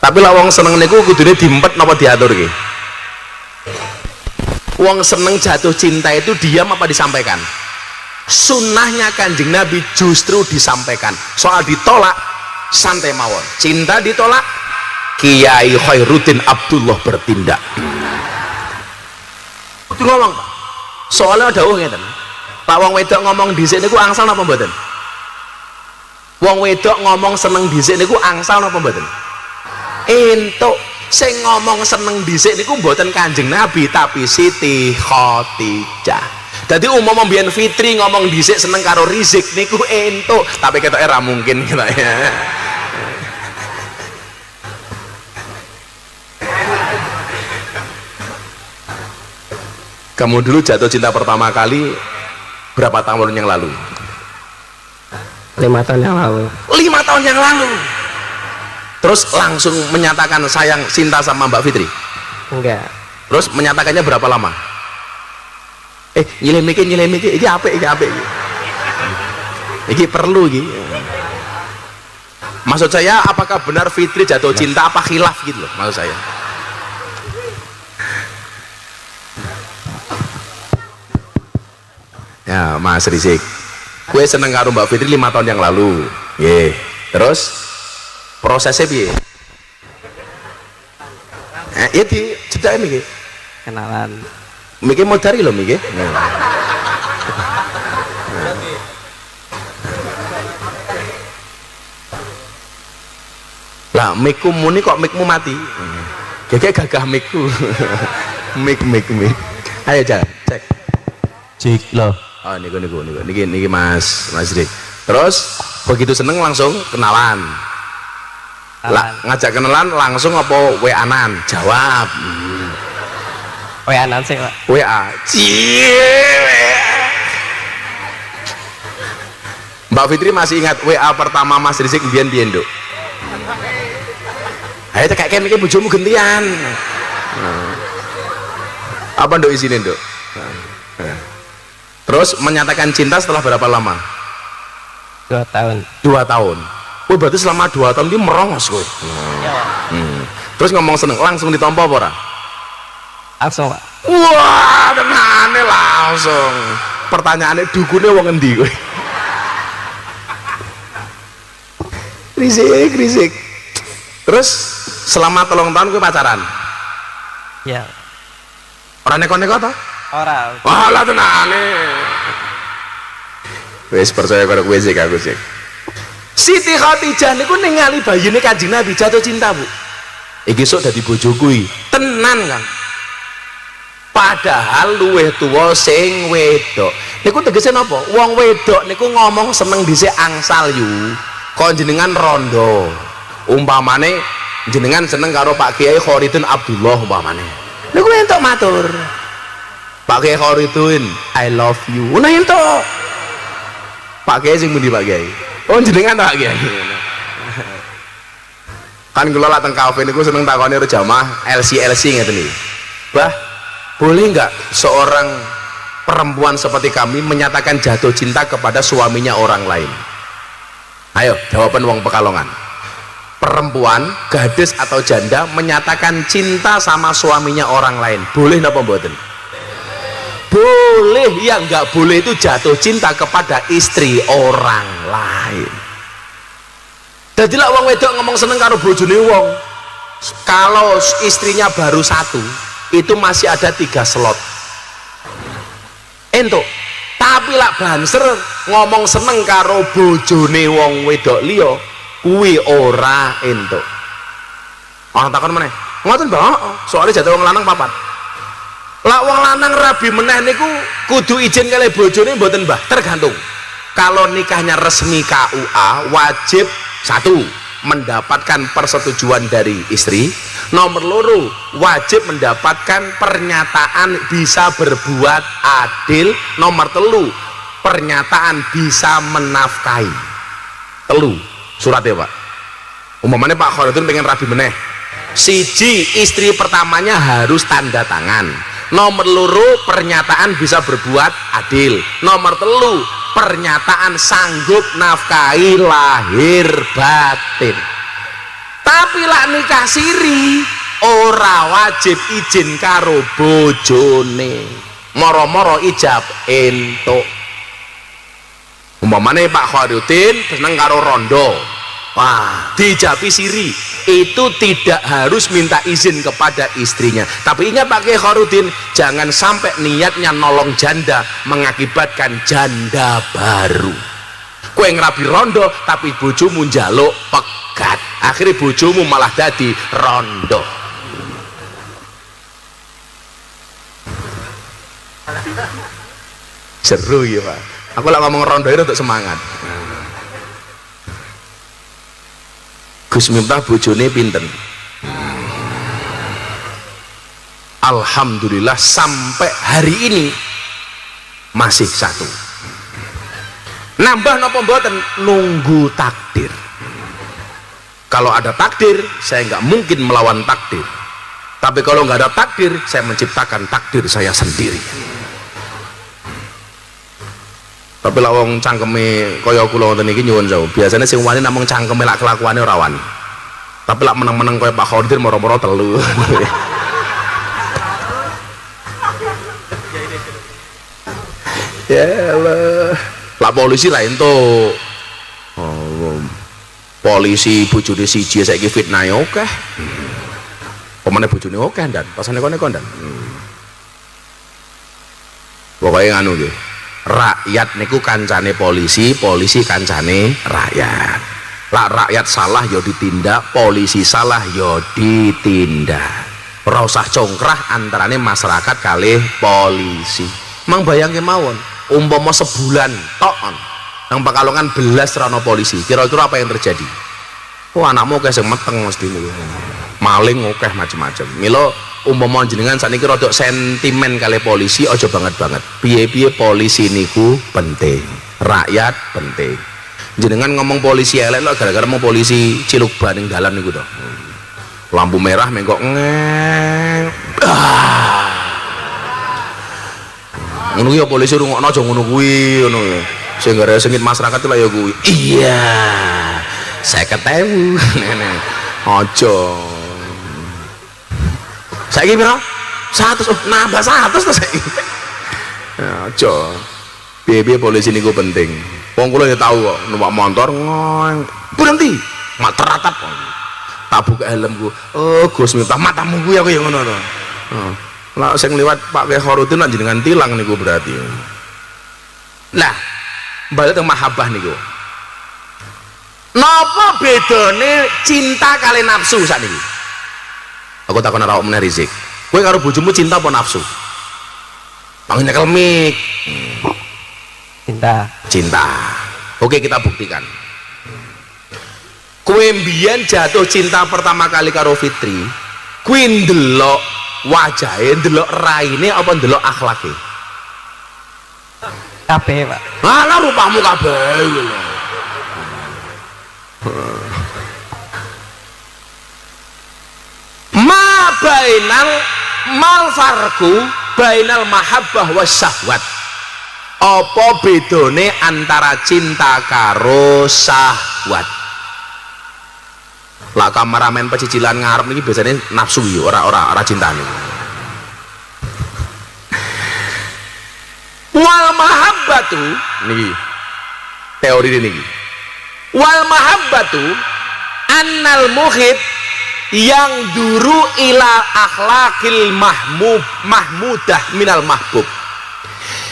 B: Tapi lah wong seneng niku kudune diempet napa diatur ki? Wong seneng jatuh cinta itu diam apa disampaikan? Sunnahnya Kanjeng Nabi justru disampaikan. Soal ditolak santai mawon. Cinta ditolak, Kiai Khairuddin Abdullah bertindak. Kudu ngomong, Pak. Soalnya dawuh ngeten. Pak wong wedok ngomong dhisik niku angsal napa mboten? Wong wedok ngomong seneng dhisik niku angsal napa mboten? Entuk. Sing ngomong seneng dhisik niku mboten Kanjeng Nabi tapi Siti Khadijah. Dadi umum mbiyen Fitri ngomong dhisik seneng karo Rizik niku entuk, tapi ketoke ra mungkin ketoke. Kamu dulu jatuh cinta pertama kali berapa tahun yang lalu?
C: 5 tahun yang lalu.
B: 5 tahun yang lalu. Terus langsung menyatakan sayang cinta sama Mbak Fitri?
C: Enggak.
B: Terus menyatakannya berapa lama? Nyilih mikir iki apik iki. Iki perlu iki. Maksud saya apakah benar Fitri jatuh cinta apa khilaf gitu loh maksud saya. Ya Mas Rizik, gue seneng karo Mbak Fitri 5 tahun yang lalu. Nggih. Terus prosesnya piye? Ya di jedake miki.
C: Kenalan.
B: Miki mau dari lho miki. Lah mikku muni kok mikmu mati. Kayak gagah mikku. mik. Ayo cek.
C: Cek loh.
B: Oh niki Mas Rik. Terus begitu seneng langsung kenalan. Lah ngajak kenalan langsung apa WA-an? Jawab.
C: WA-an sih, Pak.
B: WA. Mbak Fitri masih ingat WA pertama Mas Rizik biyen Nduk? Ayo tak kayak mikir bojomu gentian. Apa Nduk isine Nduk? Terus menyatakan cinta setelah berapa lama?
C: 2 tahun.
B: 2 tahun. Wah berarti selama 2 tahun dia merongos kowe. Terus ngomong seneng langsung ditompo apa ora?
C: Langsung, Pak.
B: Wah, tenane langsung. Pertanyaannya dukune wong endi kowe? Rizik. Terus selama 3 tahun kowe pacaran?
C: Ya.
B: Ora neko-neko ta?
C: Ora.
B: Walah tenane. Wis percaya karo kowe sik aku sik. Siti Khadijah niku ningali bayine Kanjeng Nabi jatuh cinta, Bu. Iki sok dadi bojoku iki. Tenan kan. Padahal luwih tuwa sing wedok. Niku tegese napa? Wong wedok niku ngomong seneng dhisik angsal yu. Kok jenengan rondo. Umpamane jenengan seneng karo Pak Kiai Khairuddin Abdullah umpamane. Niku entuk matur. Pak Kiai Khairuddin, I love you. Nah entuk. Pak Kiai sing pundi Pak Kiai? Oh jenengan Pak Kiai. Kan kula lak teng kafe niku seneng takoni karo jamaah LC ngeten iki. Bah, boleh nggak seorang perempuan seperti kami menyatakan jatuh cinta kepada suaminya orang lain? Ayo, jawaban wong Pekalongan. Perempuan, gadis atau janda menyatakan cinta sama suaminya orang lain. Boleh napa mboten? Boleh. Yang nggak boleh itu jatuh cinta kepada istri orang lain. Jadi lah wong wedok ngomong seneng karo bojone wong, kalau istrinya baru 1 itu masih ada 3 slot entuk. Tapi lah banser ngomong seneng karo bojone wong wedok liya kuwi ora entuk. Orang takon meneh ngoten Mbak, soalnya jatuh wong lanang 4. Lah wong lanang rabi meneh niku kudu izin kali bojone mboten Mbah? Tergantung. Kalau nikahnya resmi KUA wajib 1 mendapatkan persetujuan dari istri, nomor 2 wajib mendapatkan pernyataan bisa berbuat adil, nomor 3 pernyataan bisa menafkahi. 3 surat ya Pak. Umpamanya Pak Khairuddin pengen rabi meneh, 1 istri pertamanya harus tanda tangan, nomor 2 pernyataan bisa berbuat adil, nomor 3 pernyataan sanggup nafkahi lahir batin. Tapi lak nikah siri ora wajib izin karo bojone, moro-moro ijab entuk. Umpamane Pak Khairuddin seneng karo rondo, wah dijabi siri, itu tidak harus minta izin kepada istrinya. Tapi ingat Pak Khairuddin, jangan sampai niatnya nolong janda mengakibatkan janda baru. Kowe ngrabi rondo tapi bojomu njaluk pegat, akhirnya bojomu malah dadi rondo. Seru ya Pak, aku lah ngomong rondo itu untuk semangat. Gus Miftah bojone pinten? Alhamdulillah sampai hari ini masih satu. Nambah napa mboten? Nunggu takdir. Kalau ada takdir, saya nggak mungkin melawan takdir. Tapi kalau nggak ada takdir, saya menciptakan takdir saya sendiri. Tapi lah wong cangkeme kaya kula ngoten iki nyuwun sewu. Biasane sing wani namung cangkeme lak kelakuane ora wani. Tapi lak meneng-meneng kaya Pak Khairuddin moro-moro telu. Ya Allah. Lah polisi lah entuk. Oh, polisi bojone siji saiki fitnah akeh. Pemane bojone akeh ndan, pasane kene kondan. Pokoke nganu nggih. Rakyat niku kancane polisi, polisi kancane rakyat. Lah rakyat salah ya ditindak, polisi salah ya ditindak. Ora usah congkrah antarane masyarakat kalih polisi. Mang bayangke mawon, umpama sebulan tok nang Pekalongan belas rano polisi, kira-kira apa yang terjadi? Oh anakmu akeh sing meteng mesti niku. Maling akeh macam-macam. Mila umpama jenengan sakniki rada sentimen kali polisi, aja banget-banget. Piye-piye polisi niku penting, rakyat penting. Jenengan ngomong polisi elek lho gara-gara mau polisi ciluk baning dalan niku to. Lampu merah mengkok ngeng. Ngono ya polisi rungokno aja ngono kuwi ngono ya. Sing gara sengit masyarakat lho ya kuwi. Iya. Saya ketemu. Aja. Saiki piro? 100, nambah 100 to saiki. Ya aja. Piye-piye polisi niku penting. Wong kula ya tahu kok numpak motor ngoeng. Berhenti. Mak teratap. Tak buka helmku. Oh, Gus Miftah matamu kuwi aku ya ngono to. Heeh. Lah sing liwat Pak Khairuddin lan jenengan tilang niku berarti. Nah, balik teng mahabbah niku. Napa bedane cinta kali nafsu sakniki? Aku takon awak meneh Rizik. Kowe karo bojomu cinta apa nafsu? Mangene kelmik.
C: Cinta.
B: Cinta. Oke, kita buktikan. Kowe mbiyen jatuh cinta pertama kali karo Fitri, kuwi ndelok wajahe, ndelok raine apa ndelok akhlake?
C: Kabeh, Pak.
B: Alah rupamu kabeh lho. Ma bainal mal farku bainal mahabbah was syahwat. Apa bedone antara cinta karo syahwat? Lah kameramen pecicilan ngarep niki biasanya nafsu ya, ora cintane. Wal mahabbatu niki teori niki. Wal mahabbatu annal muhib yang duru ila akhlakil mahmudah minal mahbub.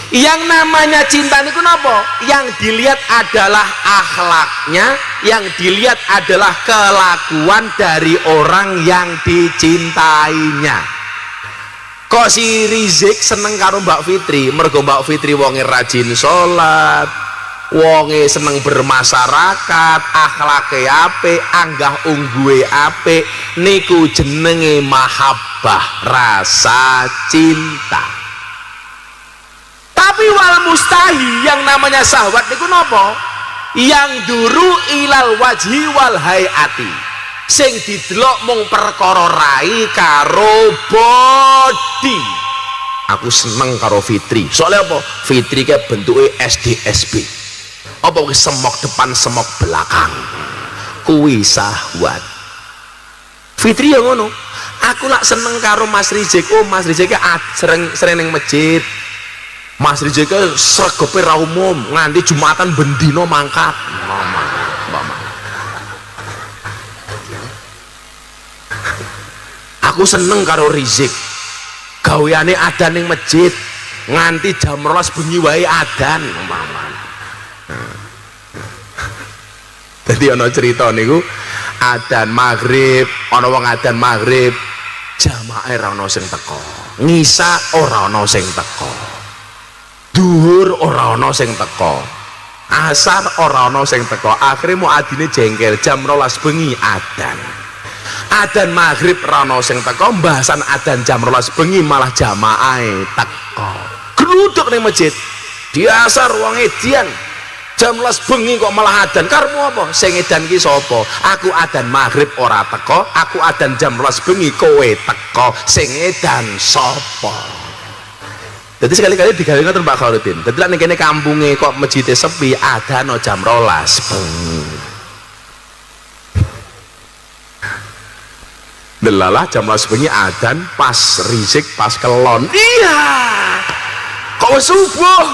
B: Yang namanya cinta niku napa? Yang dilihat adalah akhlaknya, yang dilihat adalah kelakuan dari orang yang dicintainya. Kok si Rizik seneng karo Mbak Fitri? Mergo Mbak Fitri wonge rajin sholat, wonge seneng bermasyarakat, akhlake apik, anggah ungguhe apik, niku jenenge mahabbah, rasa cinta. Tapi wal mustahi yang namanya syahwat niku napa? Yang duru ilal wajhi wal hayati. Sing didelok mung perkara rai karo body. aku seneng karo Fitri. Soalnya apa? Fitri kayak bentuknya SDSB. Apa semok depan semok belakang. Kuwi sahwat. Fitri yang ngono. Aku lak seneng karo Mas Rizek. Oh Mas Rizek sering ning masjid. Mas Rizek sregepe ra umum, nganti Jumatan bendino mangkat. Aku seneng karo Rizek. Gaweane adan ning masjid, nganti jam 12 bengi wae adan. Dadi ana cerita niku, adan maghrib, ana wong adan maghrib, jamaah ora ana sing teko. Ngisa ora ana sing teko. Duhur ora ana sing teko. Asar ora ana sing teko. Akhire muadzine jengkel jam 12 bengi adan. Adan maghrib ora ana sing teko, mbahasan adan jam 12 bengi malah jamaah teko. Gluduk ning masjid. Diasar wong edian. Jam 12 bengi kok malah adan. Karmu apa? Sing edan ki sapa? Aku adan maghrib ora teko, aku adan jam 12 bengi kowe teko. Sing edan sapa? Jadi sekali-kali digawe ngoten Pak Khaludin. Dadi lek ning kene kampunge kok masjide sepi, adan jam 12 bengi. Delalah jam 12 bengi adan pas Rizek pas kelon. Iya. Kok subuh?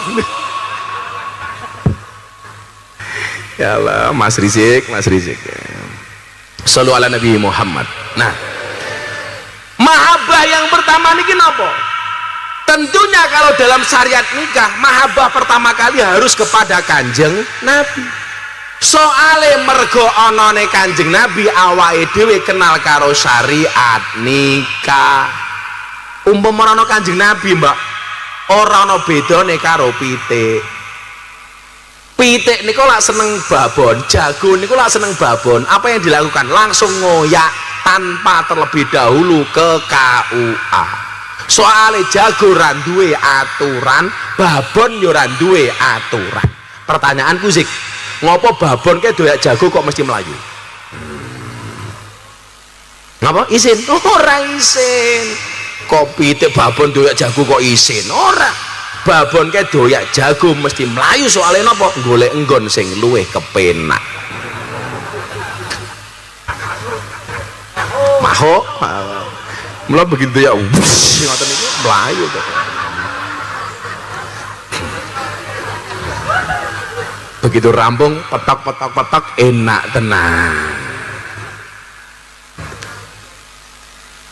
B: Ya Allah, Mas Rizek. Shallu ala Nabi Muhammad. Nah, mahabbah yang pertama niki napa? Tentunya kalau dalam syariat nikah, mahabbah pertama kali harus kepada Kanjeng Nabi. Soale mergo anane Kanjeng Nabi, awake dhewe kenal karo syariat nikah. Umpama ana Kanjeng Nabi, Mbak, ora ana bedane karo pitik. Pitik niku lak seneng babon, jago niku lak seneng babon. Apa yang dilakukan? Langsung ngoyak tanpa terlebih dahulu ke KUA. Soale jago ra duwe aturan, babon yo ra duwe aturan. Pertanyaanku sih, ngopo babon ke doyak jago kok mesti melayu? Ngapa? Isin? Ora isin. Kok pitik babon doyak jago kok isin? Ora. Babon ke doyak jago mesti melayu soalnya napa? Golek enggon sing luwih kepenak. Mahok. Mula begitu ya, ngoten niku melayu kok. Begitu rampung, petok enak tenang.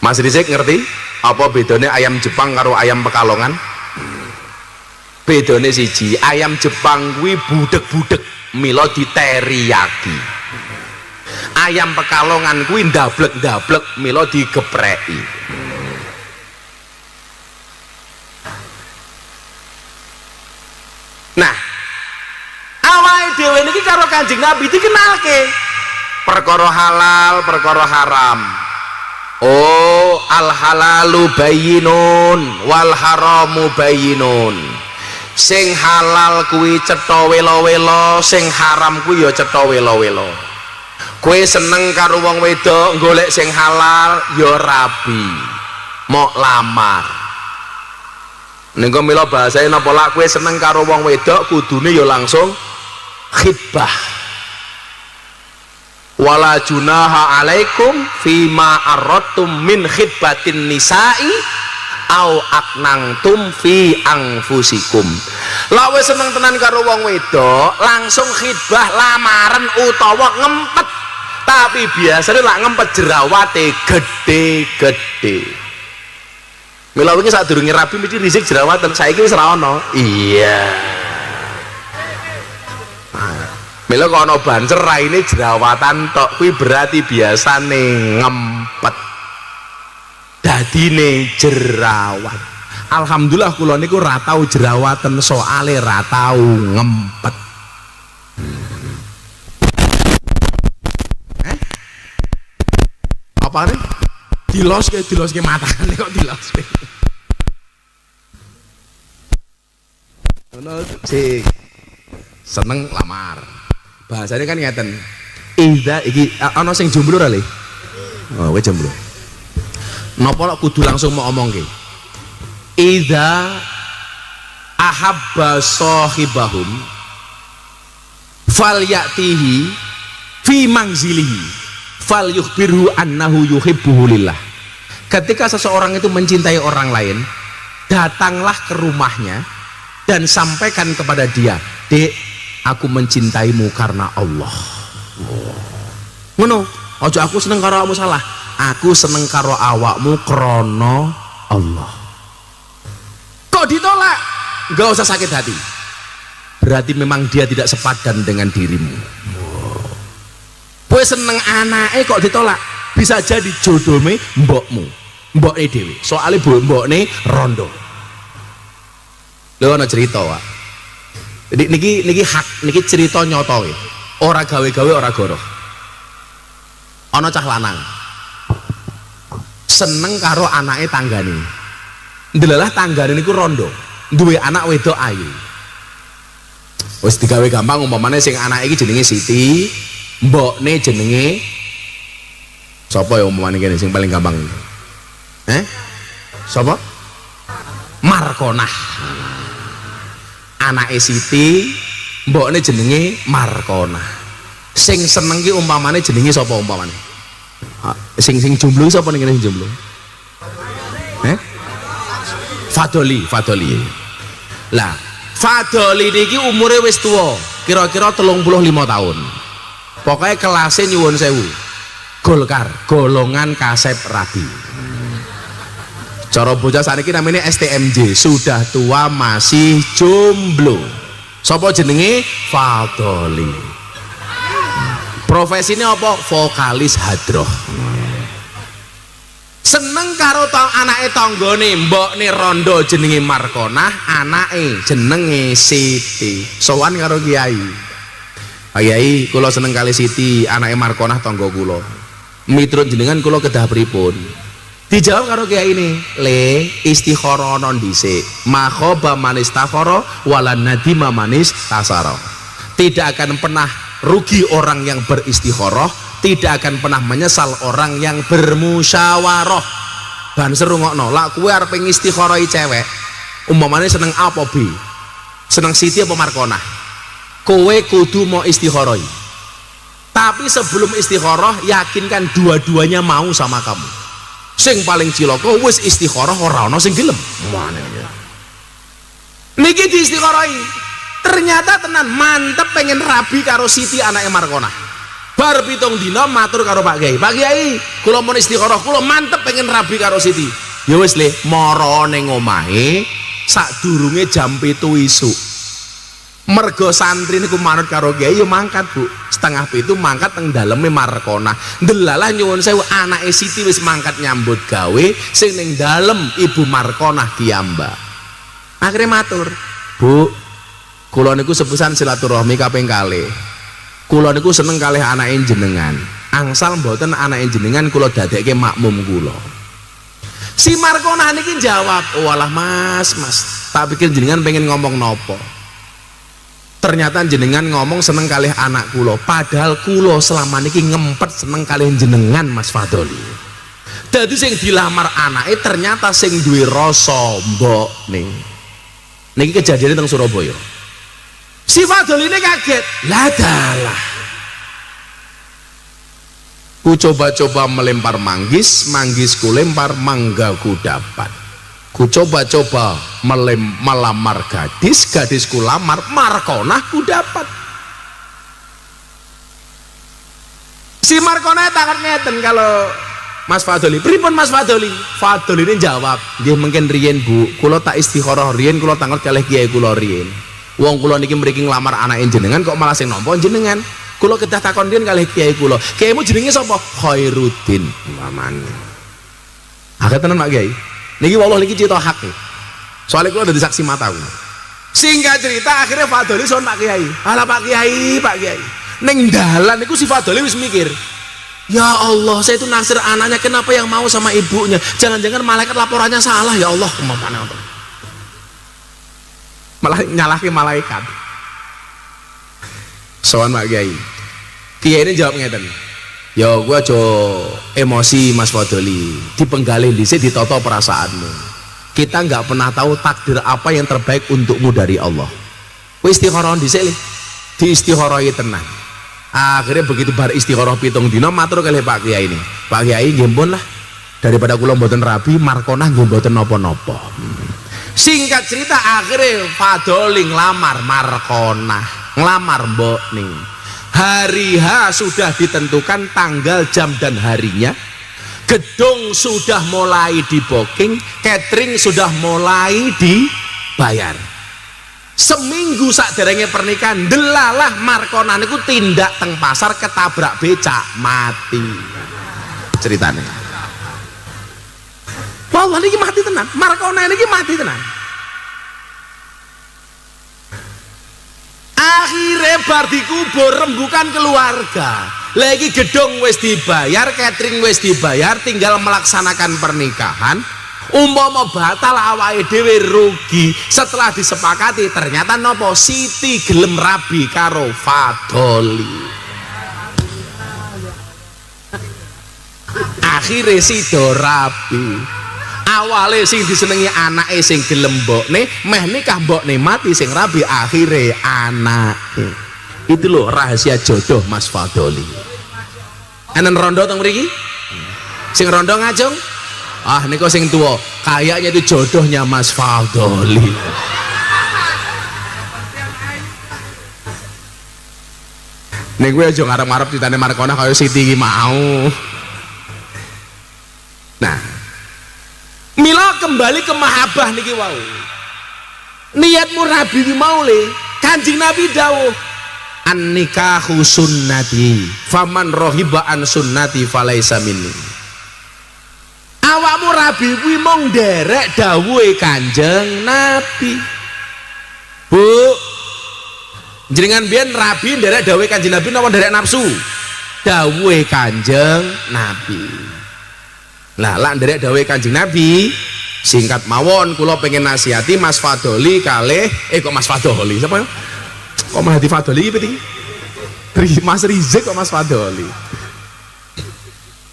B: Mas Rizek ngerti apa bedanya ayam Jepang karo ayam Pekalongan? Bedanya siji, ayam Jepang kuwi budek-budek mila diteriyaki. Ayam Pekalongan kuwi ndablek-ndablek mila digepreki. Nah, awake dhewe niki karo Kanjeng Nabi dikenalke perkara halal, perkara haram. Oh, al halalu bayyinun wal haramu bayyinun. Sing halal kuwi cetha welo-welo, sing haram kuwi ya cetha welo-welo. Kowe seneng karo wong wedok golek sing halal ya rabi, mok lamar. Nengko mila bahasane napa lak kowe seneng karo wong wedok kudune ya langsung khitbah. Wala junaha alaikum fima aradtum min khitbatin nisa'i au aknangtum fi anfusikum. Lak wis seneng tenan karo wong wedok langsung khitbah lamaran utawa ngempet. Tapi biasanya lak ngempet jerawate gede-gede. Mila wingi sadurunge rabi mesti Rizek jerawatan, saiki wis ra ono. Iya. Mila kok ana bancer raine jerawatan tok kuwi berarti biasane ngempet. Dadine jerawat. Alhamdulillah kula niku ra tau jerawatan soale ra tau ngempet. Apa nih? Diloske matane kok diloske. Ono sing seneng lamar. Bahasanya kan ngeten. Ida iki ana sing jomblo ra le? Oh, kowe jomblo. Napa kok kudu langsung mau omongke? idza ahabba sahibahum falyatihi fi manzilihi falyukhbirhu annahu yuhibbuhu lillah. Ketika seseorang itu mencintai orang lain, datanglah ke rumahnya dan sampaikan kepada dia, "Dek, aku mencintaimu karena Allah." Ngono, ojo aku seneng karo awakmu salah. Aku seneng karo awakmu krana Allah. Kok ditolak? Gak usah sakit hati. Berarti memang dia tidak sepadan dengan dirimu. Kowe seneng anake kok ditolak, bisa jadi jodohmu mbokmu, mbokne dhewe. Soale mbokne rondo. Lho ana cerita, Pak. Niki hak, niki cerita nyata e. Ora gawe-gawe, ora goroh. Ana cah lanang seneng karo anake tanggane. Ndelalah tanggane niku rondo, duwe anak wedok ayu. Wis digawe gampang, umpamane sing anake iki jenenge Siti, mbokne jenenge sapa ya umpamane kene sing paling gampang? Sapa? Markonah. Anake Siti, mbokne jenenge Markonah. Sing seneng ki umpamane jenenge sapa umpamane? Sing jomblo sapa ning kene sing jomblo? Fadoli. Lah, Fadoli niki umure wis tuwa, kira-kira 35 tahun. Pokoknya kelasnya nyuwun sewu. Golkar, golongan kasep rabi. Cara bocah saniki namanya STMJ, sudah tua masih jomblo. Sapa jenenge? Fadoli. Profesinya apa? Vokalis hadroh. Seneng karo anake tanggane, mbokne rondo jenenge Markonah, anake jenenge Siti. Sowan karo kiai. Pak Kiai, kula seneng kali Siti, anake Markonah tangga kula. Miturut jenengan kula kedah pripun? Dijawab karo kiai ini, "Le, istikharah non dhisik. Makhoba manis takhara walan nadima manis tasara." Tidak akan pernah rugi orang yang beristikharah, tidak akan pernah menyesal orang yang bermusyawarah. Dan seru ngokno, lak kowe arep ngistikharah cewek, umpamane seneng A apa B? Seneng Siti apa Markonah? Kowe kudu mau istikharah. Tapi sebelum istikharah, yakinkan dua-duanya mau sama kamu. Sing paling cilaka wis istikharah ora ana sing gelem. Niki di istikharahi. Ternyata tenan mantep pengen rabi karo Siti anake Markonah. Bar 7 dina matur karo Pak Kiai. Pak Kiai, kula mun istikharah, kula mantep pengen rabi karo Siti. Ya wis le, mara ning omahe sadurunge jam 7 isuk. Mergo santri niku manut karo Kiai ya mangkat, Bu. 6:30 mangkat teng daleme Markonah. Ndelalah nyuwun sewu anake Siti wis mangkat nyambut gawe, sing ning dalem Ibu Markonah kiyamba. Akhire matur, "Bu, kula niku sepisan silaturahmi kaping kalih. Kula niku seneng kalih anake jenengan. Angsal mboten anake jenengan kula dadekke makmum kula." Si Markonah niki jawab, "Walah Mas, tak pikir jenengan pengen ngomong nopo. Ternyata jenengan ngomong seneng kalih anak kula, padahal kula selama niki ngempet seneng kalih jenengan Mas Fadoli. Dadi sing dilamar anake ternyata sing duwe rasa mbok ning. Niki kejadian teng Surabaya. Si Fadoli ini kaget, lah dalah. Ku coba-coba melempar manggis, manggisku lempar, manggaku dapat. Ku coba-coba melamar gadis, gadisku lamar, Markonah ku dapat. Si Markonah takut ngeten kalau Mas Fadoli, pripun Mas Fadoli? Fadoli ini jawab, nggih mungkin riyen Bu, kula tak istikharah riyen, kula tanglet kalih kiai kula riyen. Wong kula niki mriki nglamar anake jenengan kok malah sing nampa jenengan. Kula kedah takon riyen kalih kiai kula. Kiaimu jenenge sapa? Khairuddin. Mamane. Agak tenan Pak Kiai. Niki wallah niki cerita hak nih. Soalnya kula udah disaksi mata kula. Singkat cerita akhirnya Fadoli sowan Pak Kiai. Alah Pak Kiai. Neng dalan niku si Fadoli wis mikir, ya Allah, saya itu naksir anaknya, kenapa yang mau sama ibunya? Jangan-jangan malaikat laporannya salah, ya Allah. Malah nyalahke malaikat. Sowan Pak Kiai. Kiai ini jawab ngeten. Ya gua aja emosi Mas Fadoli, dipenggalih dhisik, ditoto perasaanmu. Kita nggak pernah tahu takdir apa yang terbaik untukmu dari Allah. Istikharah dhisik li, diistikharahai tenang. Akhirnya begitu bar istikharah 7 dina matur kalih Pak Kiai ini. Pak Kiai nggih pun lah, daripada kula mboten rabi markonah nggih mboten napa-napa. Singkat cerita akhirnya Fadoli ngelamar markonah, ngelamar mbok ning. Hari H sudah ditentukan tanggal, jam dan harinya. Gedung sudah mulai di booking, catering sudah mulai dibayar. Seminggu sakderenge pernikahan, delalah markonah niku tindak teng pasar ketabrak becak mati. Ceritanya. Wah, niki mati tenan. Markonah niki mati tenan. Akhirnya bar dikubur rembukan keluarga. Lagi gedung wis dibayar, catering wis dibayar, tinggal melaksanakan pernikahan. Umpama batal awake dhewe rugi. Setelah disepakati ternyata nopo Siti gelem rabi karo Fadoli. Akhirnya sido rabi. Awale sing disenengi anake sing gelem mbokne, meh nikah mbokne mati sing rabi akhire anake. Itu loh rahasia jodoh Mas Fadoli. Enen rondo teng mriki? Sing rondo ngajeng? Ah niku sing tua. Kayaknya itu jodohnya Mas Fadoli. Ning kowe aja ngarep-ngarep ditane markonah kaya Siti iki mau. Nah, mila kembali ke mahabbah niki wau. Niatmu Nabi ki mau le, Kanjeng Nabi dawuh, "An-nikahu sunnati, faman rohiba an sunnati falaisa minni." Awakmu Rabi kuwi mung nderek dawuhe Kanjeng Nabi. Bu, jenengan biyen Rabi nderek dawuhe Kanjeng Nabi napa nderek nafsu? Dawuhe Kanjeng Nabi. Lah lak nderek dawuhe Kanjeng Nabi, singkat mawon kula pengen nasihati Mas Fadoli kalih kok Mas Fadoli sapa ya? Kok malah di Fadoli iki Mas Rizik kok Mas Fadoli.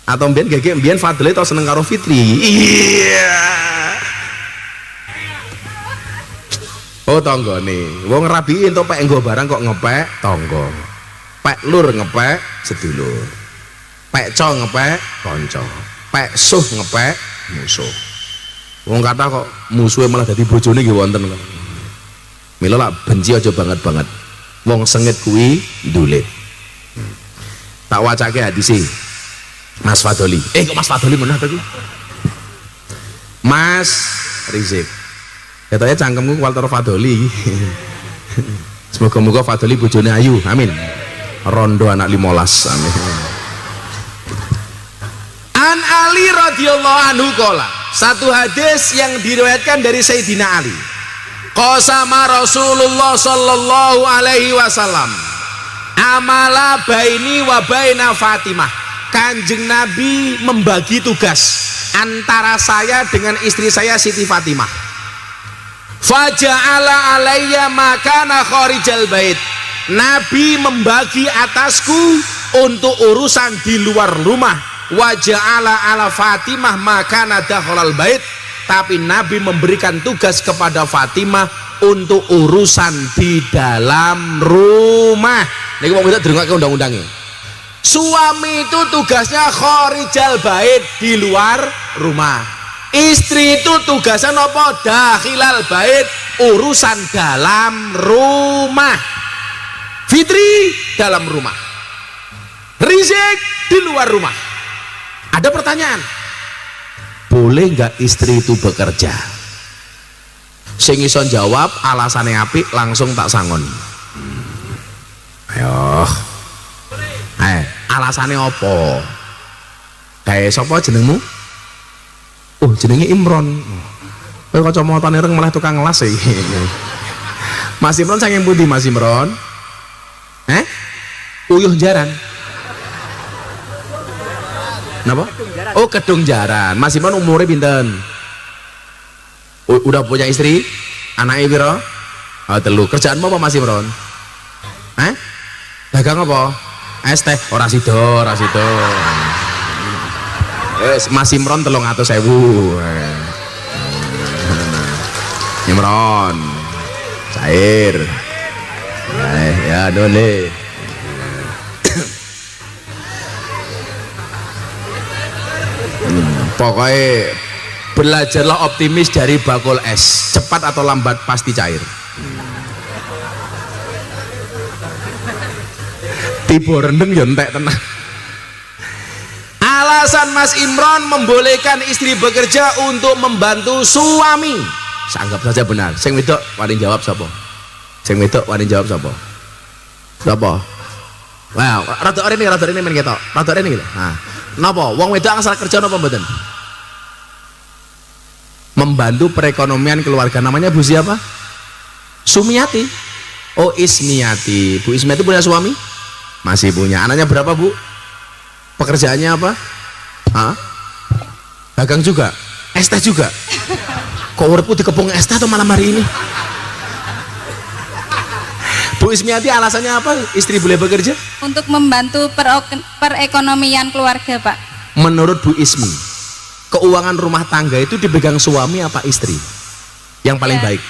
B: Atau mbiyen gege mbiyen Fadoli tau seneng karo Fitri. Iya. Oh tanggane. Wong rabi entuk pek nggo barang kok ngepek tangga. Pek lur ngepek sedulur. Pek co ngepek kanca. Pek suh ngepek musuh. Wong kata kok musuhe malah dadi bojone nggih wonten kok. Mila lak benci aja banget-banget. Wong sengit kuwi ndulit. Tak wacake hadise Mas Fadoli. Kok Mas Fadoli menah tadi? Mas Rizik. Katanya cangkemku Walter Fadoli. Semoga-moga Fadoli bojone ayu. Amin. Rondo anak 15. Amin. An Ali radhiyallahu anhu qala. Satu hadis yang diriwayatkan dari Sayyidina Ali. Qasama Rasulullah sallallahu alaihi wasallam amala baini wa baina Fatimah. Kanjeng Nabi membagi tugas antara saya dengan istri saya Siti Fatimah. Faja'ala alayya makana kharijal bait. Nabi membagi atasku untuk urusan di luar rumah. Waja'ala ala Fatimah makana dakhalal bait. Tapi Nabi memberikan tugas kepada Fatimah untuk urusan di dalam rumah. Niki wong wedok dirungake undang-undangnya. Suami itu tugasnya kharijal bait, di luar rumah. Istri itu tugasnya apa? Dakhilal bait, urusan dalam rumah. Fitri dalam rumah, Rizik di luar rumah. Ada pertanyaan, boleh nggak istri itu bekerja? Sing iso jawab alasannya apik langsung tak sangon. Ayo. Alasannya apa? Kayak sapa jenengmu? Oh jenenge Imron. Kowe kacamatane ireng malah tukang ngelas iki. Mas Imron saking pundi Mas Imron? Uyuh Jaran. Napa? Oh Kedung Jaran. Mas Imron umurnya pinten? Udah punya istri? Anaknya piro? Oh 3. Kerjaanmu apa Mas Imron? Dagang apa? Es teh ora sida. Wis Mas Imron 300.000. Imron cair ya dole pokoknya belajarlah optimis dari bakul es, cepat atau lambat pasti cair. Tiba rendeng ya entek tenang. Alasan Mas Imron membolehkan istri bekerja untuk membantu suami, anggap saja benar. Sing wedok wani jawab sapa? Sing wedok wani jawab sapa? Sapa? Wah, rada ini men ketok. Rada ini gitu. Nah, napa wong wedok asal kerja napa mboten? Membantu perekonomian keluarga. Namanya Bu siapa? Sumiati. Oh, Ismiati. Bu Ismiati punya suami? Masih punya. Anaknya berapa, Bu? Pekerjaannya apa? Hah? Dagang juga? Es teh juga? Kok uripku dikepung es teh atau malam hari ini? Bu Ismiati alasannya apa istri boleh bekerja?
D: Untuk membantu perekonomian keluarga, Pak.
B: Menurut Bu Ismi, keuangan rumah tangga itu dipegang suami apa istri? Yang paling
D: Ya.
B: baik?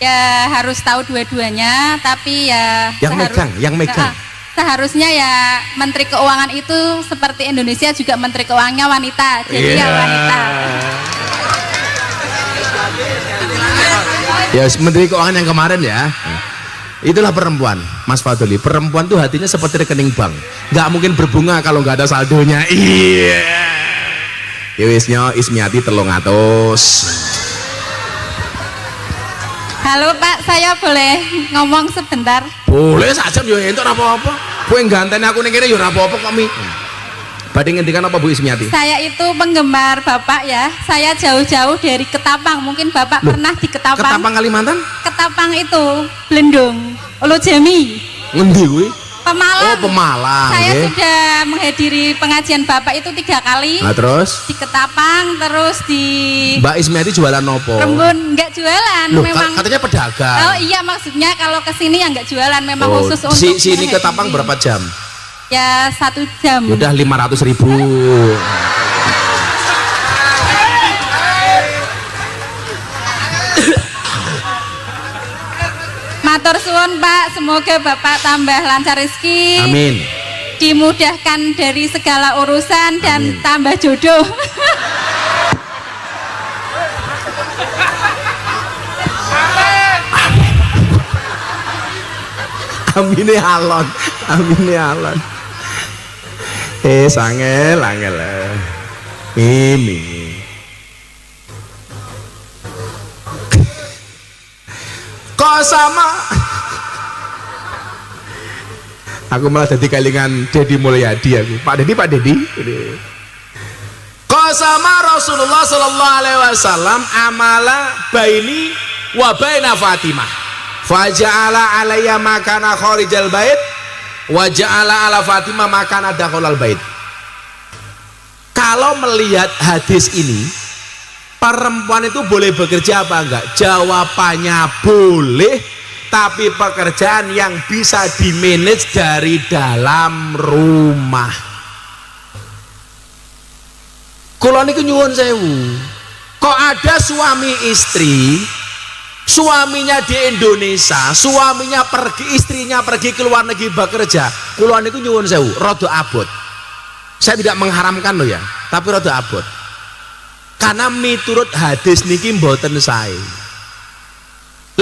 D: Ya harus tahu dua-duanya, tapi ya
B: Yang megang.
D: Seharusnya ya Menteri Keuangan itu seperti Indonesia juga Menteri Keuangannya wanita, jadi ya wanita.
B: Ya, Menteri Keuangan yang kemarin ya. Itulah perempuan, Mas Fadli. Perempuan tuh hatinya seperti rekening bank, nggak mungkin berbunga kalau nggak ada saldonya. Iya. Ya wisnya Ismiati 300.
D: Halo Pak, saya boleh ngomong sebentar?
B: Boleh saja yo entuk ora apa-apa. Kowe ganteni aku ning kene yo ora apa-apa kok Mi. Badhe ngendikan apa Bu Ismiati?
D: Saya itu penggemar Bapak ya. Saya jauh-jauh dari Ketapang. Mungkin Bapak pernah di Ketapang.
B: Ketapang Kalimantan?
D: Ketapang itu Blendong, Ulu Jami.
B: Ngendi kuwi?
D: Pemalang.
B: Oh, Pemalang.
D: Saya
B: nggih.
D: sudah menghadiri pengajian Bapak itu 3 kali.
B: Nah, terus
D: Di Ketapang, terus di
B: Mbak Ismiati jualan nopo?
D: Rembun. Enggak jualan,
B: Loh,
D: memang.
B: katanya pedagang.
D: Oh iya, maksudnya kalau kesini ya enggak jualan, memang
B: Oh,
D: khusus untuk
B: sini ke
D: menghadiri.
B: Tapang berapa jam?
D: Ya 1 jam.
B: Udah 500.000.
D: Matur suwun Pak, semoga Bapak tambah lancar rezeki.
B: Amin.
D: Dimudahkan dari segala urusan dan
B: Amin.
D: tambah jodoh.
B: Amine alon, amine alon. Angel. Ini. Kok sama? Aku malah jadi kelingan Dedi Mulyadi aku. Pak Dedi. Kok sama Rasulullah sallallahu alaihi wasallam amala baini wa baina Fatimah. Faja'ala alayya makana kharijal bait wa ja'ala ala Fatimah makana dakhulal bait. Kalau melihat hadis ini, perempuan itu boleh bekerja apa enggak? Jawabannya boleh, tapi pekerjaan yang bisa dimanage dari dalam rumah. Kula niku nyuwun sewu, kok ada suami istri, suaminya di Indonesia, suaminya pergi, istrinya pergi ke luar negeri bekerja. Kula niku nyuwun sewu, rada abot. Saya tidak mengharamkan loh ya, tapi rada abot. Karena miturut hadis niki mboten sae.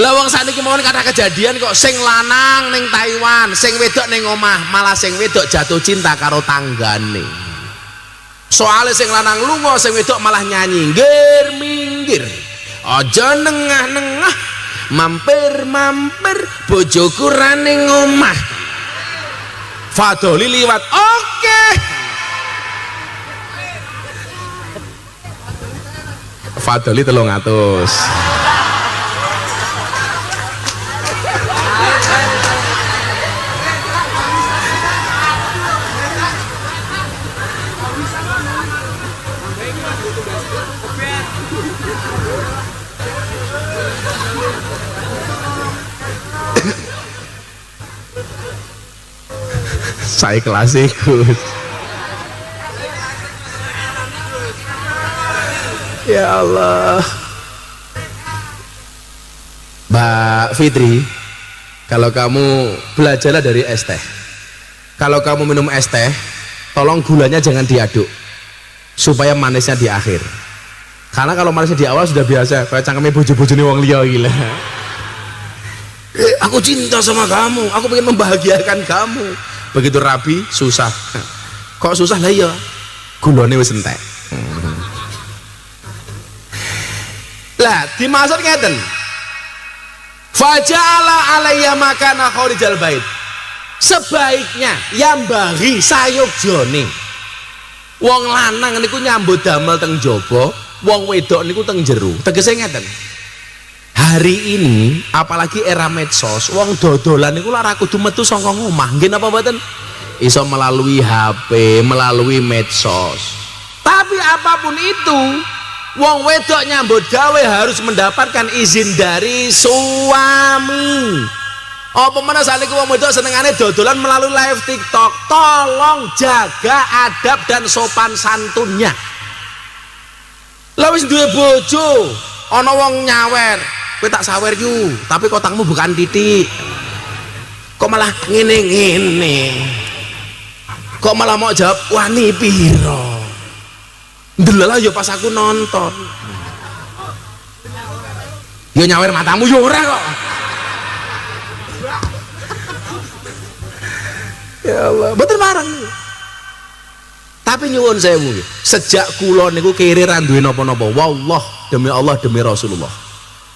B: Lah wong sakniki mawon kata kejadian kok sing lanang ning Taiwan, sing wedok ning omah, malah sing wedok jatuh cinta karo tanggane. Soale sing lanang lunga, sing wedok malah nyanyi, "Nggir minggir. Aja nengah-nengah, mampir-mampir bojoku ra ning omah." Fadoli liwat. Oke. Fadoli 300. Saya kelas ikut. Ya Allah. Mbak Fitri, kalau kamu belajarlah dari es teh. Kalau kamu minum es teh, tolong gulanya jangan diaduk supaya manisnya di akhir. Karena kalau manisnya di awal sudah biasa, kayak cangkeme bojo-bojone wong liya gila. Aku cinta sama kamu, aku pengen membahagiakan kamu. Begitu rapi susah. Kok susah lah ya? Gulane wis entek. Lah, dimaksud ngeten. Faja'ala alayya makana kharijal bait. Sebaiknya yang bagi sayugjane. Wong lanang niku nyambut damel teng jaba, wong wedok niku teng jero. Tegese ngeten. Hari ini apalagi era medsos, wong dodolan niku lara kudu metu saka omah. Nggih napa mboten? Iso melalui HP, melalui medsos. Tapi apapun itu, wong wedok nyambut gawe harus mendapatkan izin dari suami. Apa mana saat ini wong wedok senengane dodolan melalui live TikTok. Tolong jaga adab dan sopan santunnya. Lah wis duwe bojo, ana wong nyawer, kowe tak sawer yu, tapi kotakmu bukan titik. Kok malah ngene-ngene. Kok malah mau jawab wani piro. Ndelalah yo pas aku nonton. Yo nyawer matamu yo ora kok. Ya Allah, betul marang. Tapi nyuwun sewu, sejak kula niku kiri ra duwe napa-napa. Wallah, demi Allah, demi Rasulullah.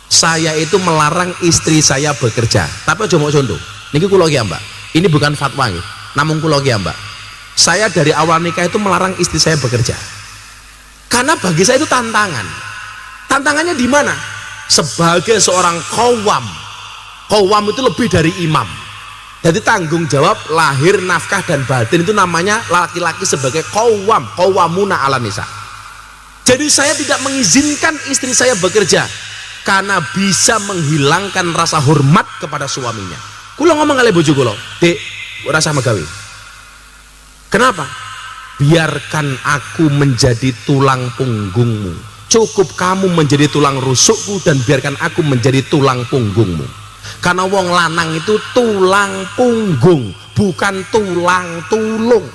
B: Saya itu melarang istri saya bekerja. Tapi aja mau contoh. Niki kula ki, Mbak. Ini bukan fatwa nggih. Namung kula ki, Mbak. Saya dari awal nikah itu melarang istri saya bekerja. Karena bagi saya itu tantangan. Tantangannya di mana? Sebagai seorang qawwam. Qawwam itu lebih dari imam. Jadi tanggung jawab lahir, nafkah dan batin itu namanya laki-laki sebagai qawwam, qawwamuna 'alan nisa. Jadi saya tidak mengizinkan istri saya bekerja karena bisa menghilangkan rasa hormat kepada suaminya. Kula ngomong kali bojo kula, "Dek, ora usah megawe." Kenapa? Biarkan aku menjadi tulang punggungmu. Cukup kamu menjadi tulang rusukku dan biarkan aku menjadi tulang punggungmu. Karena wong lanang itu tulang punggung, bukan tulang tulung.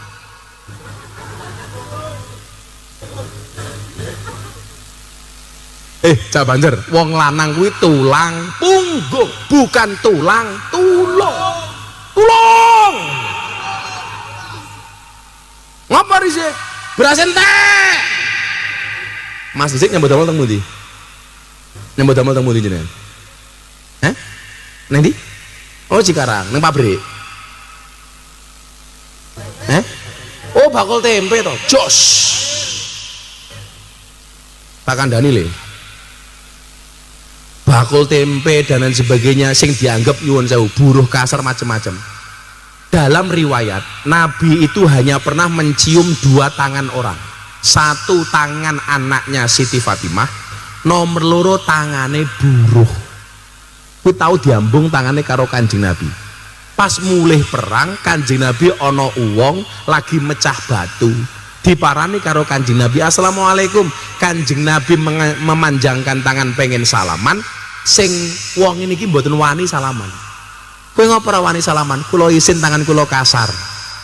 B: Cak Banjar, wong lanang kuwi tulang punggung, bukan tulang tulung. Tulung. Ngapa risik? Beras entek. Mas Zik nyambut damel teng pundi? Nyambut damel teng pundi jenengan? Hah? Nang ndi? Oh Cikarang, nang pabrik. Oh bakul tempe to. Jos. Tak kandhani le. Bakul tempe dan lain sebagainya sing dianggap nyuwun sewu buruh kasar macam-macam. Dalam riwayat, Nabi itu hanya pernah mencium 2 tangan orang. 1 tangan anaknya Siti Fatimah, nomor 2 tangane buruh. Ku tahu diambung tangannya karo Kanjeng Nabi. Pas mulih perang, Kanjeng Nabi ono uwong lagi mecah batu. Diparani karo Kanjeng Nabi, "Assalamualaikum." Kanjeng Nabi memanjangkan tangan pengen salaman, sing wong ini ki mboten wani salaman. Kowe ngapa ora wani salaman? Kula isin tangan kula kasar.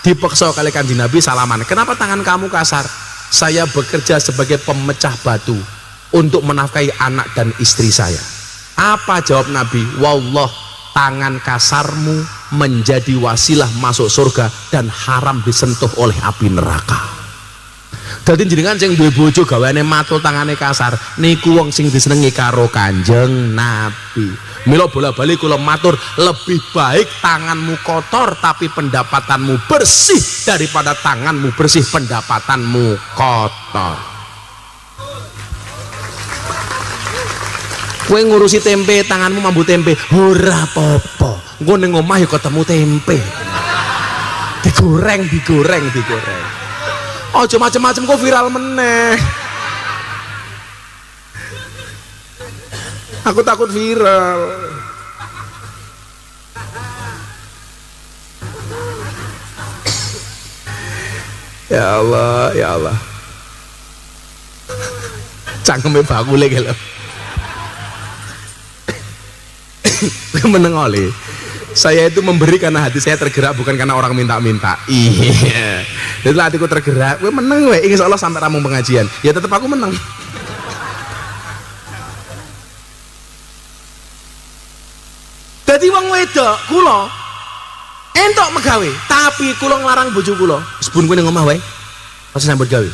B: Dipeksa kali Kanjeng Nabi salaman. "Kenapa tangan kamu kasar?" "Saya bekerja sebagai pemecah batu untuk menafkahi anak dan istri saya." Apa jawab Nabi? "Wallah, tangan kasarmu menjadi wasilah masuk surga dan haram disentuh oleh api neraka." Dadi jenengan sing duwe bojo gaweane matul tangane kasar, niku wong sing disenengi karo Kanjeng Nabi. Mila bola-bali kula matur, lebih baik tanganmu kotor tapi pendapatanmu bersih daripada tanganmu bersih pendapatanmu kotor. Kowe ngurusi tempe, tanganmu mambu tempe, ora apa-apa. Engko ning omah ya ketemu tempe. Digoreng. Aja macem-macem kok viral meneh. Aku takut viral. Ya Allah, ya Allah. Cangkeme bakule ki lho. meneng oleh. Saya itu memberi karena hati saya tergerak, bukan karena orang minta-minta. Iya. Jadi hatiku tergerak, gue meneng gue. Insya Allah sampai ramung pengajian. Ya tetap aku menang. Jadi wong wedok kula entuk megawe, tapi kula nglarang bojo kula. Sebun kowe ning omah wae. Pas sambut gawe.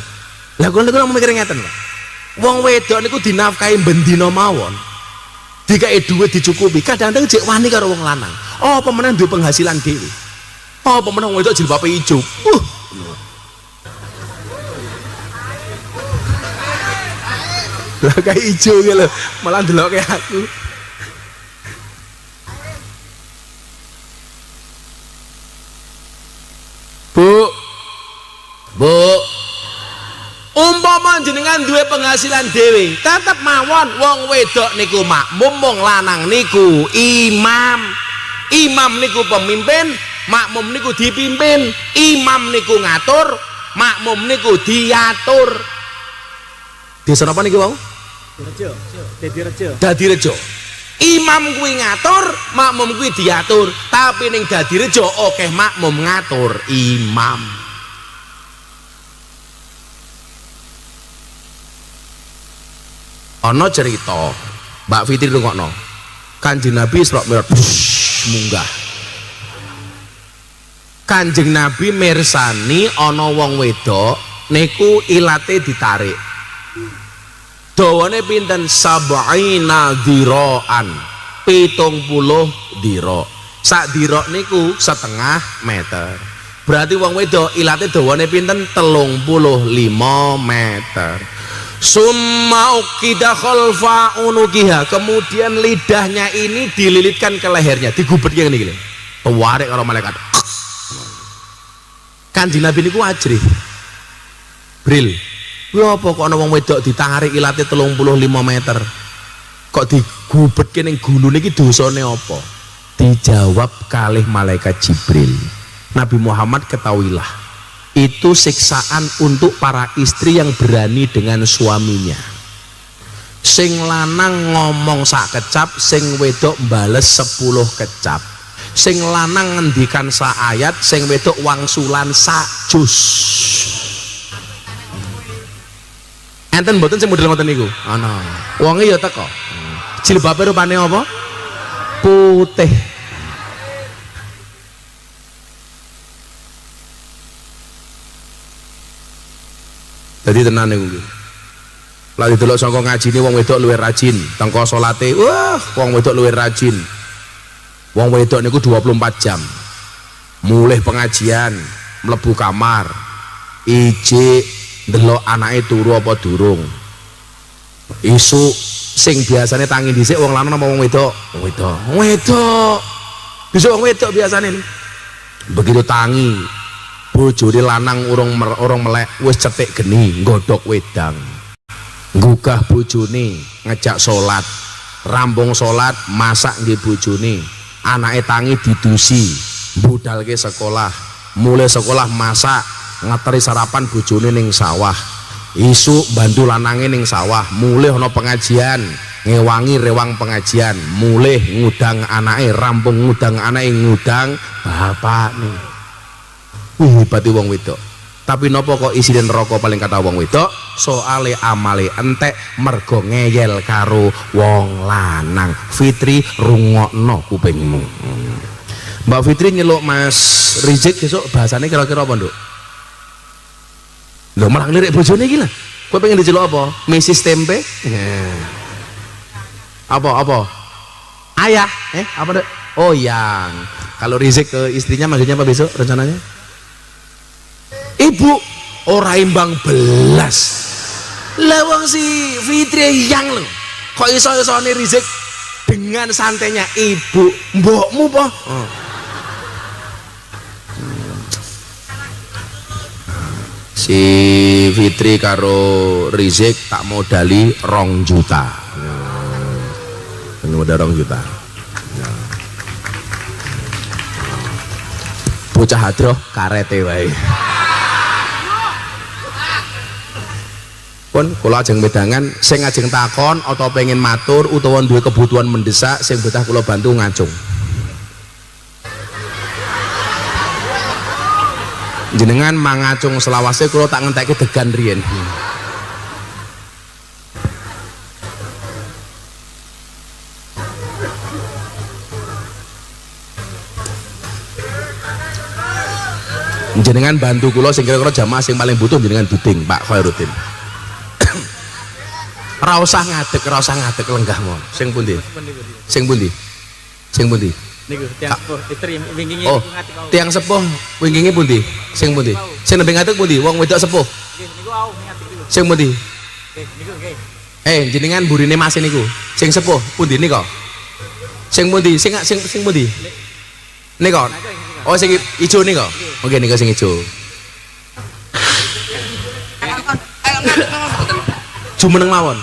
B: Lah kula niku mikir ngeten, Pak. Wong wedok niku dinafkahi bendina mawon. Dikai dhuwit dicukupi, kadang-kadang jek wani karo wong lanang. Apa meneh duwe penghasilan dhewe. Apa meneh wong wedok jilbabe ijo. Lah kayak ijo ki lho, malah ndelokke aku. Bu, umpama jenengan duwe penghasilan dhewe, tetep mawon wong wedok niku makmum, wong lanang niku imam. Imam niku pemimpin, makmum niku dipimpin. Imam niku ngatur, makmum niku diatur. Desa apa niki wau? Dadi rejo. Imam kuwi ngatur, makmum kuwi diatur. Tapi ning dadi rejo akeh makmum ngatur imam. Ana cerita Mbak Fitri rungokno. Kanjeng Nabi Isra Mi'raj munggah. Kanjeng Nabi mirsani ana wong wedok niku ilate ditarik. Dawane pinten? Sab'ina dhira'an, 70 dhira'. Sak dhira' niku setengah meter. Berarti wong wedok ilate dawane pinten? 35 meter. Summa ukida khalfa unukiha, kemudian lidahnya ini dililitkan ke lehernya, digubetke ngene iki lho. Tuwarek karo malaikat. Kanjeng Nabi niku ajrih. Bril. Kuwi apa kok ana wong wedok ditarik ilate 35 meter? Kok digubetke ning gulune iki dosane apa? Dijawab kalih malaikat Jibril. Nabi Muhammad ketahuilah, itu siksaan untuk para istri yang berani dengan suaminya. Sing lanang ngomong sak kecap, sing wedok mbales 10 kecap. Sing lanang ngendikan sak ayat, sing wedok wangsulan sak juz. Enten mboten sing model ngoten niku? Ana. Wonge ya teko. Jilbabe rupane apa? Putih. Jadi tenan niku. Lah didelok saka ngajine wong wedok luwih rajin, tengko salate, wah, wong wedok luwih rajin. Wong wedok niku 24 jam. Mulih pengajian, mlebu kamar, ijik ndelok anake turu apa durung. Isuk sing biasane tangi dhisik wong lanang apa wong wedok? Wong wedok. Wong wedok. Bisa wong wedok biasane. Begitu tangi, bojone lanang urung melek wis cetik geni nggodhok wedang. Nggugah bojone, ngejak salat. Rampung salat, masak nggih bojone. Anake tangi didusi, budalke sekolah. Mulai sekolah masak, ngeteri sarapan bojone ning sawah. Isuk bantu lanange ning sawah. Mulai ana pengajian, ngewangi rewang pengajian. Mulai ngudang anake, rampung ngudang anake, ngudang bapakne. Hebat wong wedok. Tapi nopo kok isine neraka paling kata wong wedok? Soale amale entek mergo ngeyel karo wong lanang. Fitri rungokno kupingmu. Mbak Fitri nyeluk Mas Rizik besok bahasane kira-kira apa, Nduk? Lho malah ngelirik bojone iki lho. Kowe pengen diceluk apa? Mrs Tempe? Apa? Ayah? Apa, Nduk? Oh, yang. Kalau Rizik ke istrinya maksudnya apa besok rencananya? Ibu ora imbang belas. Lah wong si Fitri yang lho. Kok iso-isone Rizik dengan santainya ibu, mbokmu po? Si Fitri karo Rizik tak modali 2 juta. Modal 2 juta. Bocah hadroh karete wae. Pun kula ajeng wedangan sing ajeng takon atau pengen matur utawa duwe kebutuhan mendesak sing betah kula bantu ngacung. Jenengan mangacung selawase kula tak ngentekke degan riyen. Jenengan bantu kula sing kira-kira jamaah sing paling butuh jenengan duding Pak Khairuddin. Ora usah ngadeg lenggah mon. Sing pundi? Sing pundi? Sing pundi?
C: Niku tiang sepuh istri winginge
B: Oh,
C: ngati kau.
B: tiang sepuh winginge pundi? Sing pundi? Sing nembe ngadeg pundi? Wong wedok sepuh.
C: Nggih niku au ngati niku.
B: Sing pundi?
C: Nggih niku nggih.
B: Jenengan burine Mas niku. Sing sepuh pundi nika? Sing pundi? Sing pundi? Nika. Oh sing ijo nika. Oke nika sing ijo. Jumeneng mawon.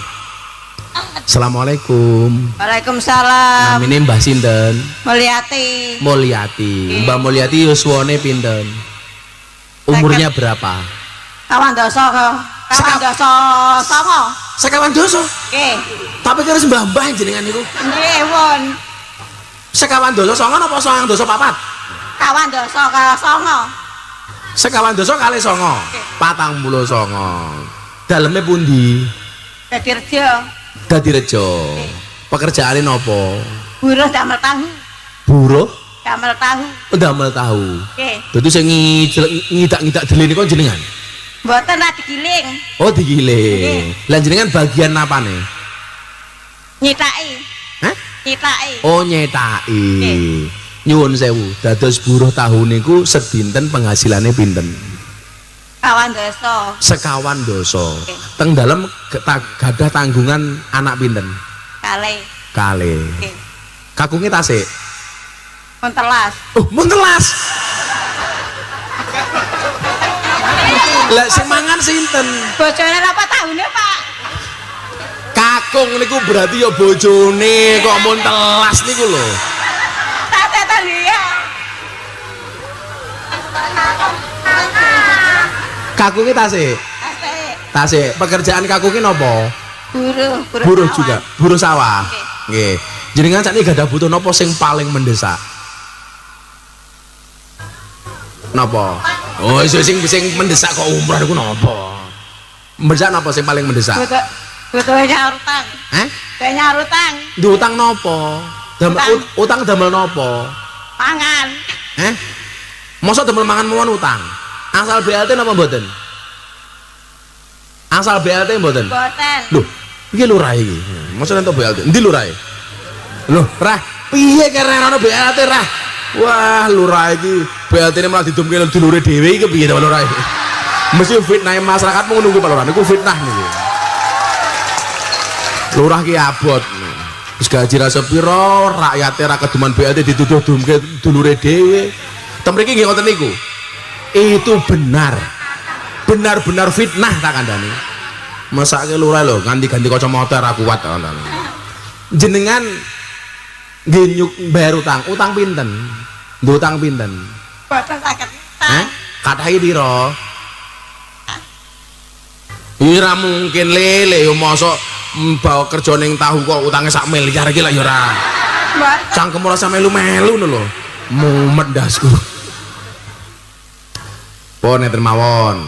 B: Assalamualaikum.
E: Waalaikumsalam.
B: Namine Mbah sinten?
E: Mulyati.
B: Mulyati. Mbah Mulyati yuswane pinten? Umurnya berapa?
E: Kawan doso kok. Kawan doso songo.
B: Sekawan doso.
E: Nggih.
B: Tapi kira mbah-mbah jenengan niku.
E: Nggih, won.
B: Sekawan doso songo napa songo doso papat?
E: Kawan doso karo songo.
B: Sekawan doso kali songo. 49. Daleme pundi?
E: Dadi rejo.
B: Dadi rejo. Pekerjaane napa?
E: Buruh damel tahu.
B: Buruh
E: Damel tahu.
B: ndamel tahu.
E: Nggih.
B: Dadi sing ngidak-ngidak dele niku jenengan.
E: Mboten ra digiling.
B: Oh digiling. Lah jenengan bagian apane?
E: Nyitaki.
B: Hah?
E: Nyitaki.
B: Oh nyetaki. Nyuwun sewu. Dados buruh tahu niku sedinten penghasilannya pinten?
E: Kawan doso.
B: Sekawan doso. Teng dalem gadah tanggungan anak pinten?
E: Kali.
B: Kalih.
E: Nggih.
B: Kakunge tasik.
E: Mentelas.
B: Oh, mentelas. Lah sing mangan sinten?
E: Bojone apa tahune, Pak?
B: Kakung niku berarti ya bojone kok mentelas niku lho.
E: Tate ya.
B: Kakunge tasik.
E: Asik.
B: Tasik. Pekerjaan kakunge napa?
E: Buruh.
B: Buruh
E: sawah.
B: juga. Buruh sawah. Nggih. Jenengan sakniki gadah butuh napa sing paling mendesak? Napa? Oh, sing mendesak kok umrah niku napa? Mendesak napa sing paling mendesak?
E: Butuh nyaur utang.
B: Hah?
E: Nyaur utang.
B: Diutang napa? Damel utang damel napa?
E: Pangan.
B: Mosok damel mangan mawon utang. Asal BLT napa mboten? Asal BLT mboten?
E: Boten.
B: Lho, piye lurah iki? Mosok entuk BLT. Endi lurah? Lho, Rah, piye karena ana BLT, Rah? Wah, lurah iki BLT-ne malah didumke dulure dhewe iki piye to lurah iki? Mesti fitnah masyarakat ngono kuwi Pak Lurah. Niku fitnah niku. Lurah ki abot. Wis gaji ra sepiro, rakyate ra keduman BLT dituduh-dumke dulure dhewe. Tem mriki nggih ngoten niku. Itu benar. Benar-benar fitnah tak kandhani. Masake lurah lho ganti kacamata ra kuat tak kandhani. Jenengan nggih nyuk bayar utang. Utang pinten? Nduk utang pinten?
E: Boten saged.
B: Kathahe pira? Ora mungkin lele yo mosok bawa kerja ning tahu kok utangnya 1 miliar iki lah ya ora. Cangkem ora sampe melu-melu ngono lho. Mumet ndasku. Pon enten mawon.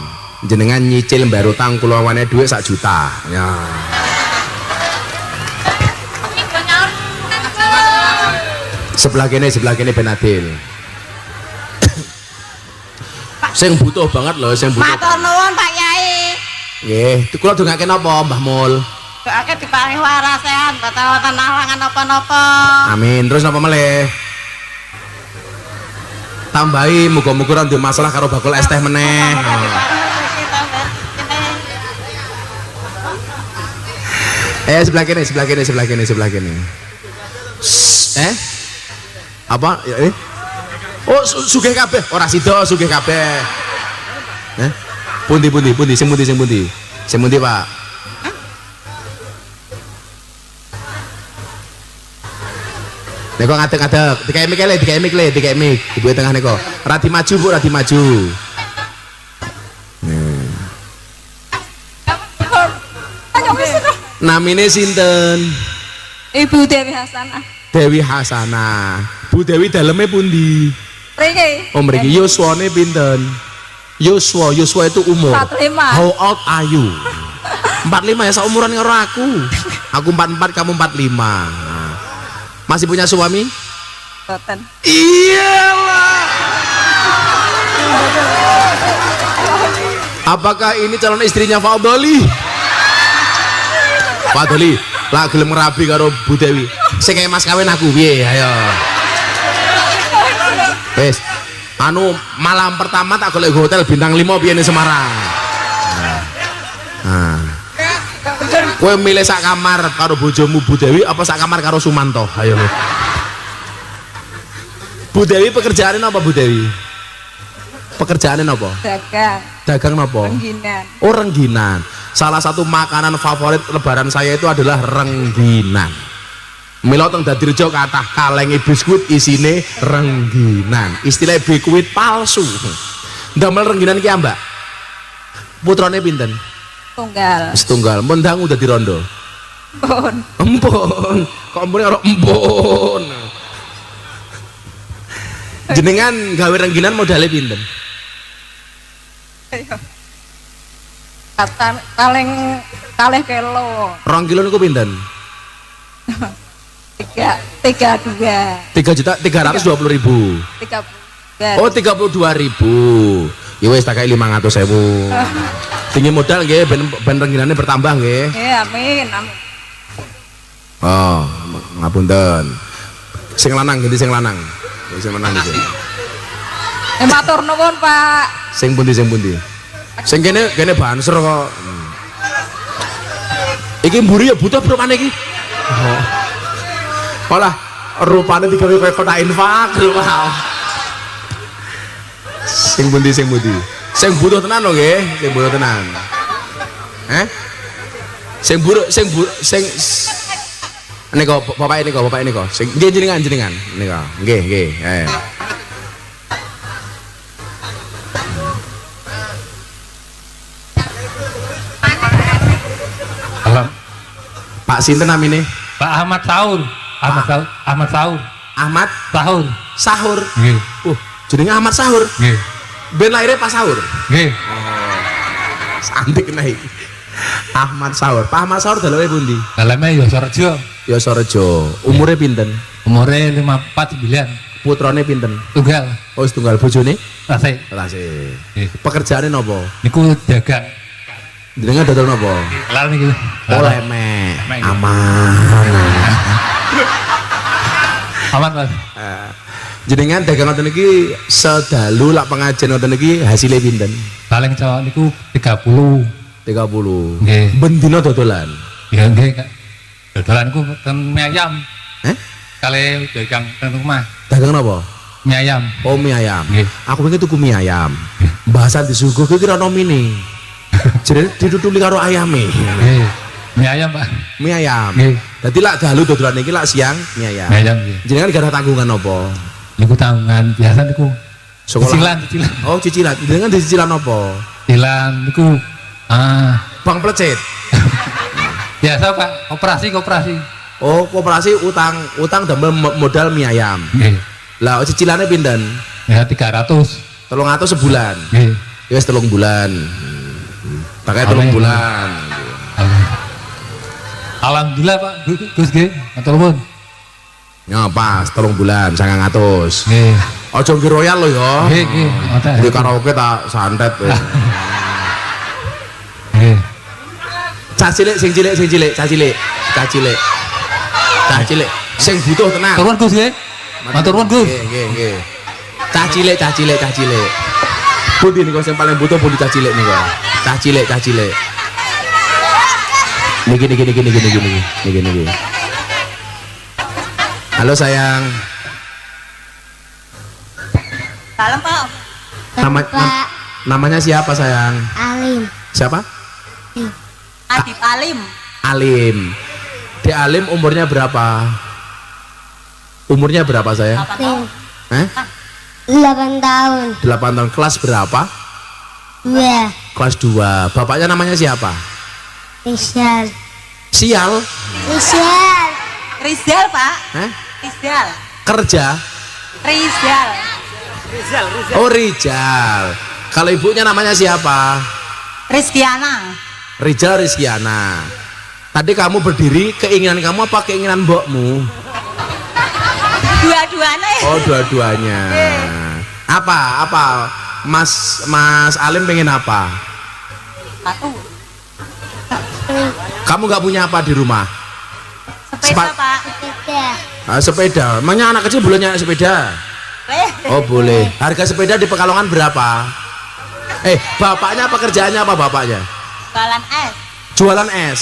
B: Jenengan nyicil bayar utang kula wane dhuwit 1 juta. Ya. Sebelah kene ben adil. Sing butuh banget lho, sing butuh.
E: Matur nuwun Pak Yai.
B: Nggih, kula dongake napa Mbah Mul?
E: Doake diparingi waras sehat, mboten wonten halangan napa-napa.
B: Amin. Terus napa meleh? Tambahi muga-muga ora ndek masalah karo bakul es teh meneh. Sebelah kene. Apa? Ya, ini? Oh, sugih kabeh. Ora sida sugih kabeh. Pundi, sing pundi, Pak? Nek ngadeg-ngadeg, dikai mik. Ibu tengah nek. Radi maju, Bu, radi maju. Namine sinten?
D: Ibu Dewi Hasanah.
B: Dewi Hasanah. Bu Dewi daleme pundi?
D: Mriki.
B: Oh mriki. Yuswane pinten? Yuswa itu umur.
D: 45.
B: How old are you? 45 ya, seumuran karo aku. Aku 44, kamu 45. Nah. Masih punya suami?
D: Boten.
B: Iyalah. Apakah ini calon istrinya Pak Doli? Pak Doli, lah gelem ngerabi karo Bu Dewi. Sing kaya mas kawin aku, piye? Ayo. Wes, anu malam pertama tak golek hotel bintang 5 piye ning Semarang. Nah. Kowe milih sak kamar karo bojomu Bu Dewi apa sak kamar karo Sumanto? Ayo. Bu Dewi pekerjaannya apa Bu Dewi? Pekerjaannya apa?
D: Dagang.
B: Dagang apa?
D: Rengginan.
B: Oh rengginan. Salah satu makanan favorit lebaran saya itu adalah rengginan. Mila teng Dadirjo kathah kalenge biskuit isine rengginan. Istilah biskuit palsu. Ndamel rengginan ki Mbak. Putrane pinten?
D: Tunggal.
B: Setunggal. Mendang udah dirondo.
D: Pun.
B: Empun. Kok empune karo empun. Jenengan gawe rengginan modalnya pinten?
D: Kata kalih kilo.
B: 2 kilo niku pinten?
D: 32.
B: 3.320.000.
D: 32.
B: Oh 32.000. Ya wis tak kei 500.000. Tinggi modal nggih ben rengginane bertambah nggih.
D: Ya amin, amin.
B: Oh, ngapunten. Sing lanang ganti sing lanang. Sing lanang iki.
D: Matur nuwun, Pak.
B: Sing pundi sing pundi? Sing kene banser kok. Iki mburi ya butuh rupane iki. Oh. Olah, rupane digawe kaya kotak infak lho. Sing pundi sing pundi? Sing butuh tenan lho nggih, sing butuh tenan. Sing buruk sing nika bapak nika. Sing nggih jenengan nika. Nggih.
F: Halo.
B: Pak sinten namine?
F: Pak Ahmad Sahur. Ahmad Sahur.
B: Ahmad
F: Sahur.
B: Sahur.
F: Nggih.
B: Jenenge Ahmad Sahur.
F: Nggih.
B: Ben lahirnya pas sahur.
F: Nggih.
B: Santik naik. Ahmad Sahur. Pak Ahmad Sahur daleme pundi?
F: Daleme Yosorejo.
B: Yosorejo. Umure pinten?
F: Umure 549.
B: Putrane pinten?
F: Tunggal.
B: Oh, setunggal. Bojone?
F: Rasih.
B: Rasih.
F: Nggih.
B: Pekerjaane napa?
F: Niku dagang.
B: Jenengan dodol napa?
F: Lar niki.
B: Oh, lemek.
F: Lemek.
B: Aman.
F: Aman, Mas.
B: Jenengan dagang ngoten iki sedalu lak pengajian ngoten iki hasilnya pinten?
F: Paling cowok niku 30.
B: 30.
F: Nggih.
B: Ben dina dodolan.
F: Ya nggih, Kak. Dodolan niku ten mie ayam. Kale dagang teng rumah.
B: Dagang napa?
F: Mie ayam.
B: Oh, mie ayam.
F: Nggih.
B: Aku pengen tuku mie ayam. Bahasan disuguh ki kira nomine. Jadi ditutuli karo ayame.
F: Nggih. Mie ayam, Pak.
B: Mie ayam.
F: Nggih.
B: Dadi lak dalu dodolan iki lak siang mie ayam.
F: Mie ayam nggih.
B: Jenengan gak ada tanggungan apa?
F: Niku tanggungan biasa niku.
B: Sekolah.
F: Cicilan.
B: Oh, cicilan. Jenengan di cicilan apa?
F: Cicilan niku
B: Bang plecet.
F: biasa, Pak. Koperasi.
B: Oh, koperasi utang damel modal mie ayam.
F: Nggih.
B: Lah cicilannya pinten?
F: Ya 300.
B: 300 sebulan.
F: Nggih.
B: Ya wis 3 bulan. Pakai 3 bulan.
F: Alhamdulillah, Pak. Gus nggih. Matur nuwun.
B: Ya pas 3 bulan 900.
F: Nggih.
B: Aja nggih royal lho ya.
F: Nggih.
B: Di karaoke tak santet.
F: Nggih.
B: Cah cilik sing cilik. Sing butuh tenang.
F: Turun Gus nggih. Matur nuwun Gus.
B: Nggih. Cah cilik. Pundi niku sing paling butuh pundi cah cilik niku. Cah cilik. Niki. Halo sayang.
E: Dalam Pak.
B: Namanya siapa sayang?
G: Alim.
B: Siapa?
E: Adit Alim.
B: Alim. Dek Alim umurnya berapa? Umurnya berapa sayang?
E: 8 tahun.
G: 8 tahun.
B: 8 tahun. Kelas berapa?
G: 2.
B: Kelas 2. Bapaknya namanya siapa?
G: Rizal.
B: Sial.
G: Rizal.
E: Rizal, Pak.
B: Hah?
E: Rizal.
B: Kerja.
E: Rizal.
B: Oh, Rijal. Kalau ibunya namanya siapa?
E: Rizkiana.
B: Rijal Rizkiana. Tadi kamu berdiri, keinginan kamu apa keinginan mbokmu?
E: Dua-duanya.
B: Oh, dua-duanya. Apa? Mas Alim pengen apa?
E: Satu.
B: Kamu nggak punya apa di rumah?
E: Sepeda, Pak.
G: Sepeda.
B: Sepeda. Emangnya anak kecil boleh naik sepeda? Oh, boleh. Harga sepeda di Pekalongan berapa? Bapaknya apa kerjaannya apa bapaknya?
E: Jualan es.
B: Jualan es.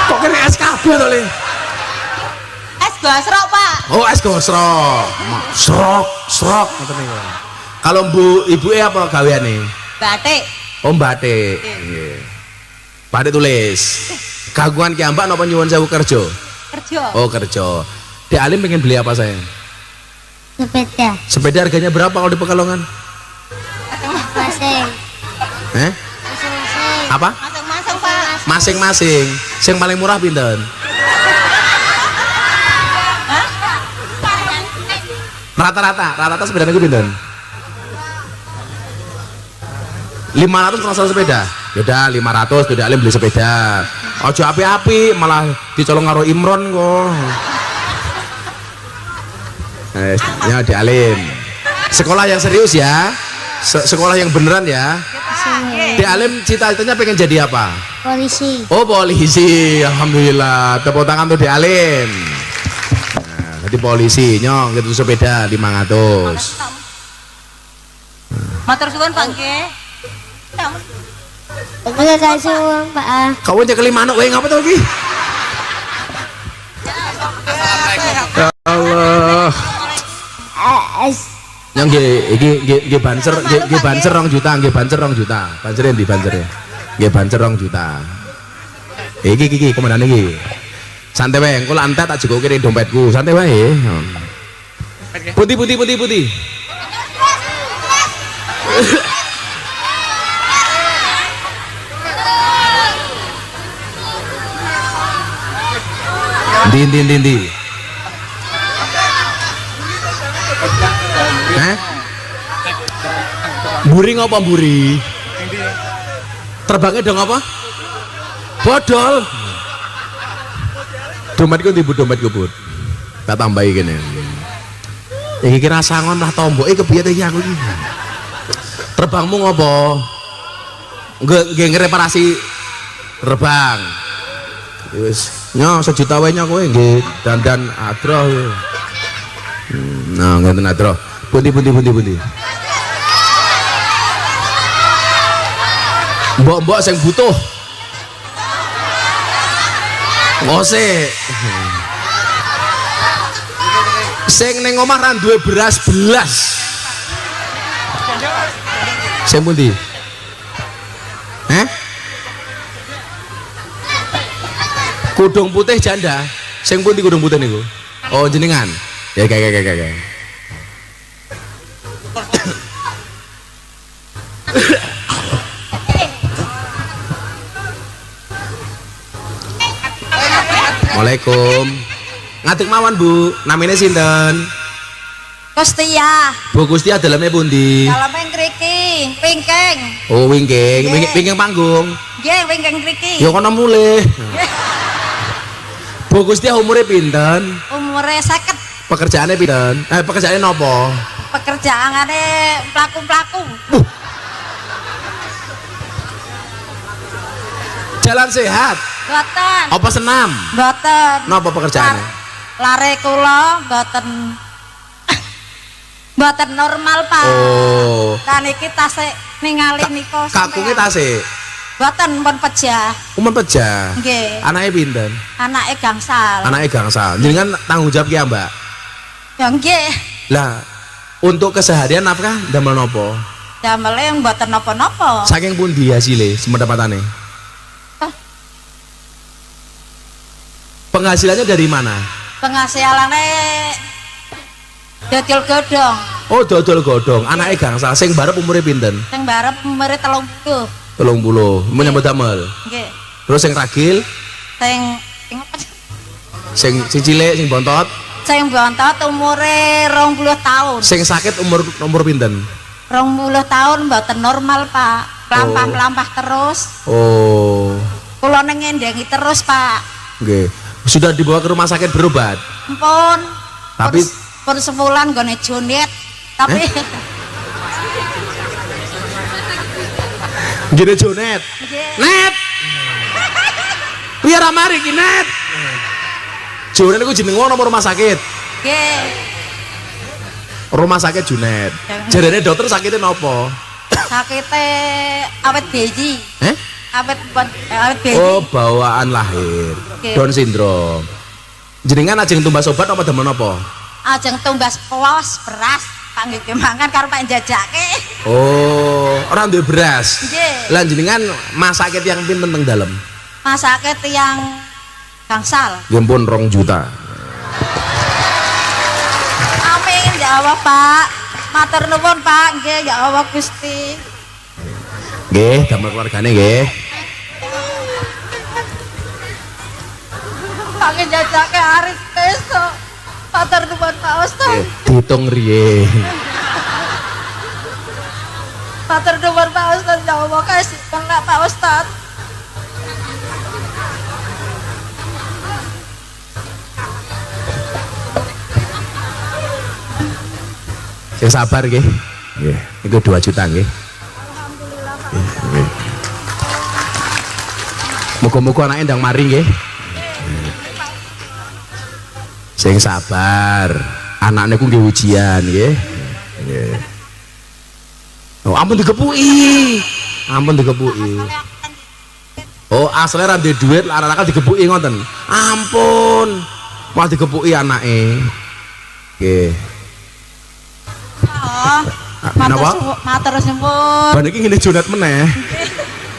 B: Kok kena es kabel to, Le?
E: Es gosrok, Pak.
B: Oh, es gosrok. Srok ngoten niku. Kalau ibu apa gaweane?
E: Batik.
B: Oh, batik. Nggih. Batik tulis. Kagungan ki ambak napa nyuwun sewu kerja?
E: Kerja.
B: Oh, kerja. Dek Alim pengen beli apa sayang?
G: Sepeda.
B: Sepeda harganya berapa kalau di Pekalongan?
G: Masing.
B: Masing-masing. Apa?
E: Masing-masing, Pak.
B: Masing-masing. Yang paling murah pinten? Rata-rata sepeda niku pinten? 500 kalau sepeda. Yaudah 500 Dek Alim beli sepeda. Ojo api-api malah dicolong karo Imron kok. Ya Dek Alim. Sekolah yang serius ya. Sekolah yang beneran ya. Dek Alim cita-citanya pengen jadi apa?
G: Polisi.
B: Oh, polisi. Alhamdulillah. Tepuk tangan tuh Dek Alim. Nah, jadi polisi nyong gitu sepeda 500.
E: Matur suwun, Pak nggih.
G: Terima kasih Pak.
B: Kau aja kelima anak, weh ngapa tuh lagi? Ya Allah. Yang nggih banser 2 juta, nggih banser 2 juta. Banser di banser ya. Nggih banser 2 juta. Iki komandan iki. Santai wae, engko lantai tak jegoke ning dompetku. Santai wae. Putih. Di. Buri ngapa buri? Terbangnya dong apa? Bodol. Dompetku ndi dompetku Bud. Tak tambahi kene. Iki kira sangon lah tomboke kepiye iki aku iki. Terbangmu ngopo? Nggih ngereparasi terbang. Wis, nyo 1 juta wae nyo kowe nggih dandan adroh. Nah, ngoten adroh. Pundi. Mbok-mbok sing butuh. Ngose. Sing ning omah ra duwe beras belas. Sing pundi? Kudung putih janda. Sing pundi kudung putih niku? Oh, jenengan. Ya kayak. Assalamualaikum. Ngadeg mawon, Bu. Namine sinten?
E: Kustia.
B: Bu Kustia dalamnya pundi?
E: Daleme ngriki, wingking.
B: Oh, wingking. Wingking panggung.
E: Nggih, wingking ngriki.
B: Ya kono mulih. Bu Kustia umure pinten?
E: Umure 50.
B: Pekerjaannya pinten? Pekerjaannya nopo?
E: Pekerjaane pelaku-pelaku.
B: Jalan sehat.
E: Mboten.
B: Apa senam?
E: Mboten.
B: Nopo pekerjaannya?
E: Lare kula mboten mboten normal, Pak.
B: Oh.
E: Kan iki tasik ningali nika.
B: Kakunge tasik.
E: Mboten pun pejah.
B: Umum pejah.
E: Nggih.
B: Anake pinten?
E: Anake gangsal.
B: Anake gangsal. Jenengan tanggung jawab ki, Mbak.
E: Ya nggih.
B: Lah, untuk keseharian nafkah damel nopo?
E: Damele mboten napa-napa.
B: Saking pundi hasile pendapatane? Penghasilannya dari mana?
E: Penghasilannya dodol godhong.
B: Oh, dodol godhong. Anake gangsal. Sing barep umure pinten?
E: Sing barep umure 30.
B: 30. Menyambut damel.
E: Nggih.
B: Terus sing ragil,
E: Sing apa?
B: sing cilik, sing bontot,
E: Sing bontot umure 20 tahun.
B: sing sakit umur pinten?
E: 20 tahun mboten normal, Pak. Melampah-melampah terus.
B: Oh.
E: Kula nengendengi terus, Pak.
B: Nggih. Sudah dibawa ke rumah sakit berobat.
E: Ampun.
B: Tapi
E: pun sebulan gone Junet. Tapi
B: gini Jonet. Net. Biar amari ki Net. Jonet iku jeneng wong napa rumah sakit?
E: nggih.
B: Rumah sakit Junet. Jarene dokter sakitnya napa?
E: Sakite awet bayi. Awet bayi.
B: Oh, bawaan lahir.
E: Oke.
B: Down syndrome. Jenengan ajeng tumbas obat apa demen apa?
E: Ajeng tumbas pos beras panggil mangan karo Pak jajake.
B: Oh, orang duwe beras.
E: Nggih.
B: Lah jenengan masakit yang pinten teng dalem?
E: Masake tiyang gangsal.
B: Nggih pun 2 juta.
E: Amin ya Allah, Pak. Matur nuwun, Pak. Nggih ya Allah Gusti.
B: Nggih, damel keluargane nggih.
E: Panggil jajake aris besok. Matur nuwun Pak Ustaz.
B: Dihitung riyen.
E: Matur nuwun Pak Ustaz, ya Allah kasih enggak Pak Ustaz.
B: Sing sabar nggih. Nggih, niku 2 juta nggih. Nggih. Muga-muga anake ndang mari nggih. Sing sabar. Anakne ku nggih ujian nggih. Nggih. Oh, ampun digepuki. Ampun digepuki. Oh, asale ra duwe dhuwit, anak-anak digepuki ngoten. Ampun. Malah digepuki anake. Nggih.
E: Oh,
B: Napa?
E: matur suwun.
B: Ban iki ngene Jonet meneh.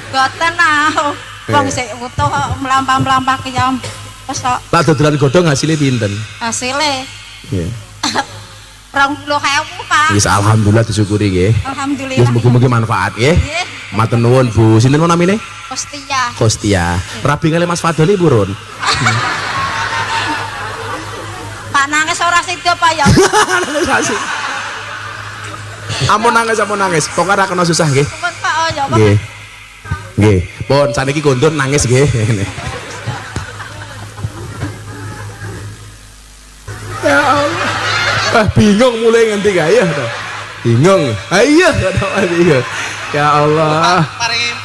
E: Boten ah. Wong sik utuh kok melampah-melampah ki ya. Wes kok
B: Lah dodolan godhong hasilnya pinten?
E: hasile
B: Nggih.
E: 20.000 Pak.
B: Wis alhamdulillah disyukuri nggih. Wis
E: Alhamdulillah.
B: mugi-mugi manfaat nggih.
E: Nggih.
B: Matur nuwun Bu. Sinten namine?
E: Kustia.
B: Kostia. Rabi kali Mas Fadli purun.
E: Pak nangis ora sida Pak ya.
B: Ampun nangis. Pokoke ora kena susah nggih.
E: Suwun Pak oh ya Allah.
B: Nggih. Nggih. Pun saniki kondun nangis nggih. Ya Allah. Bingung mulai ngendi kae ya to. Bingung. Ayo, ya Allah.
H: Paring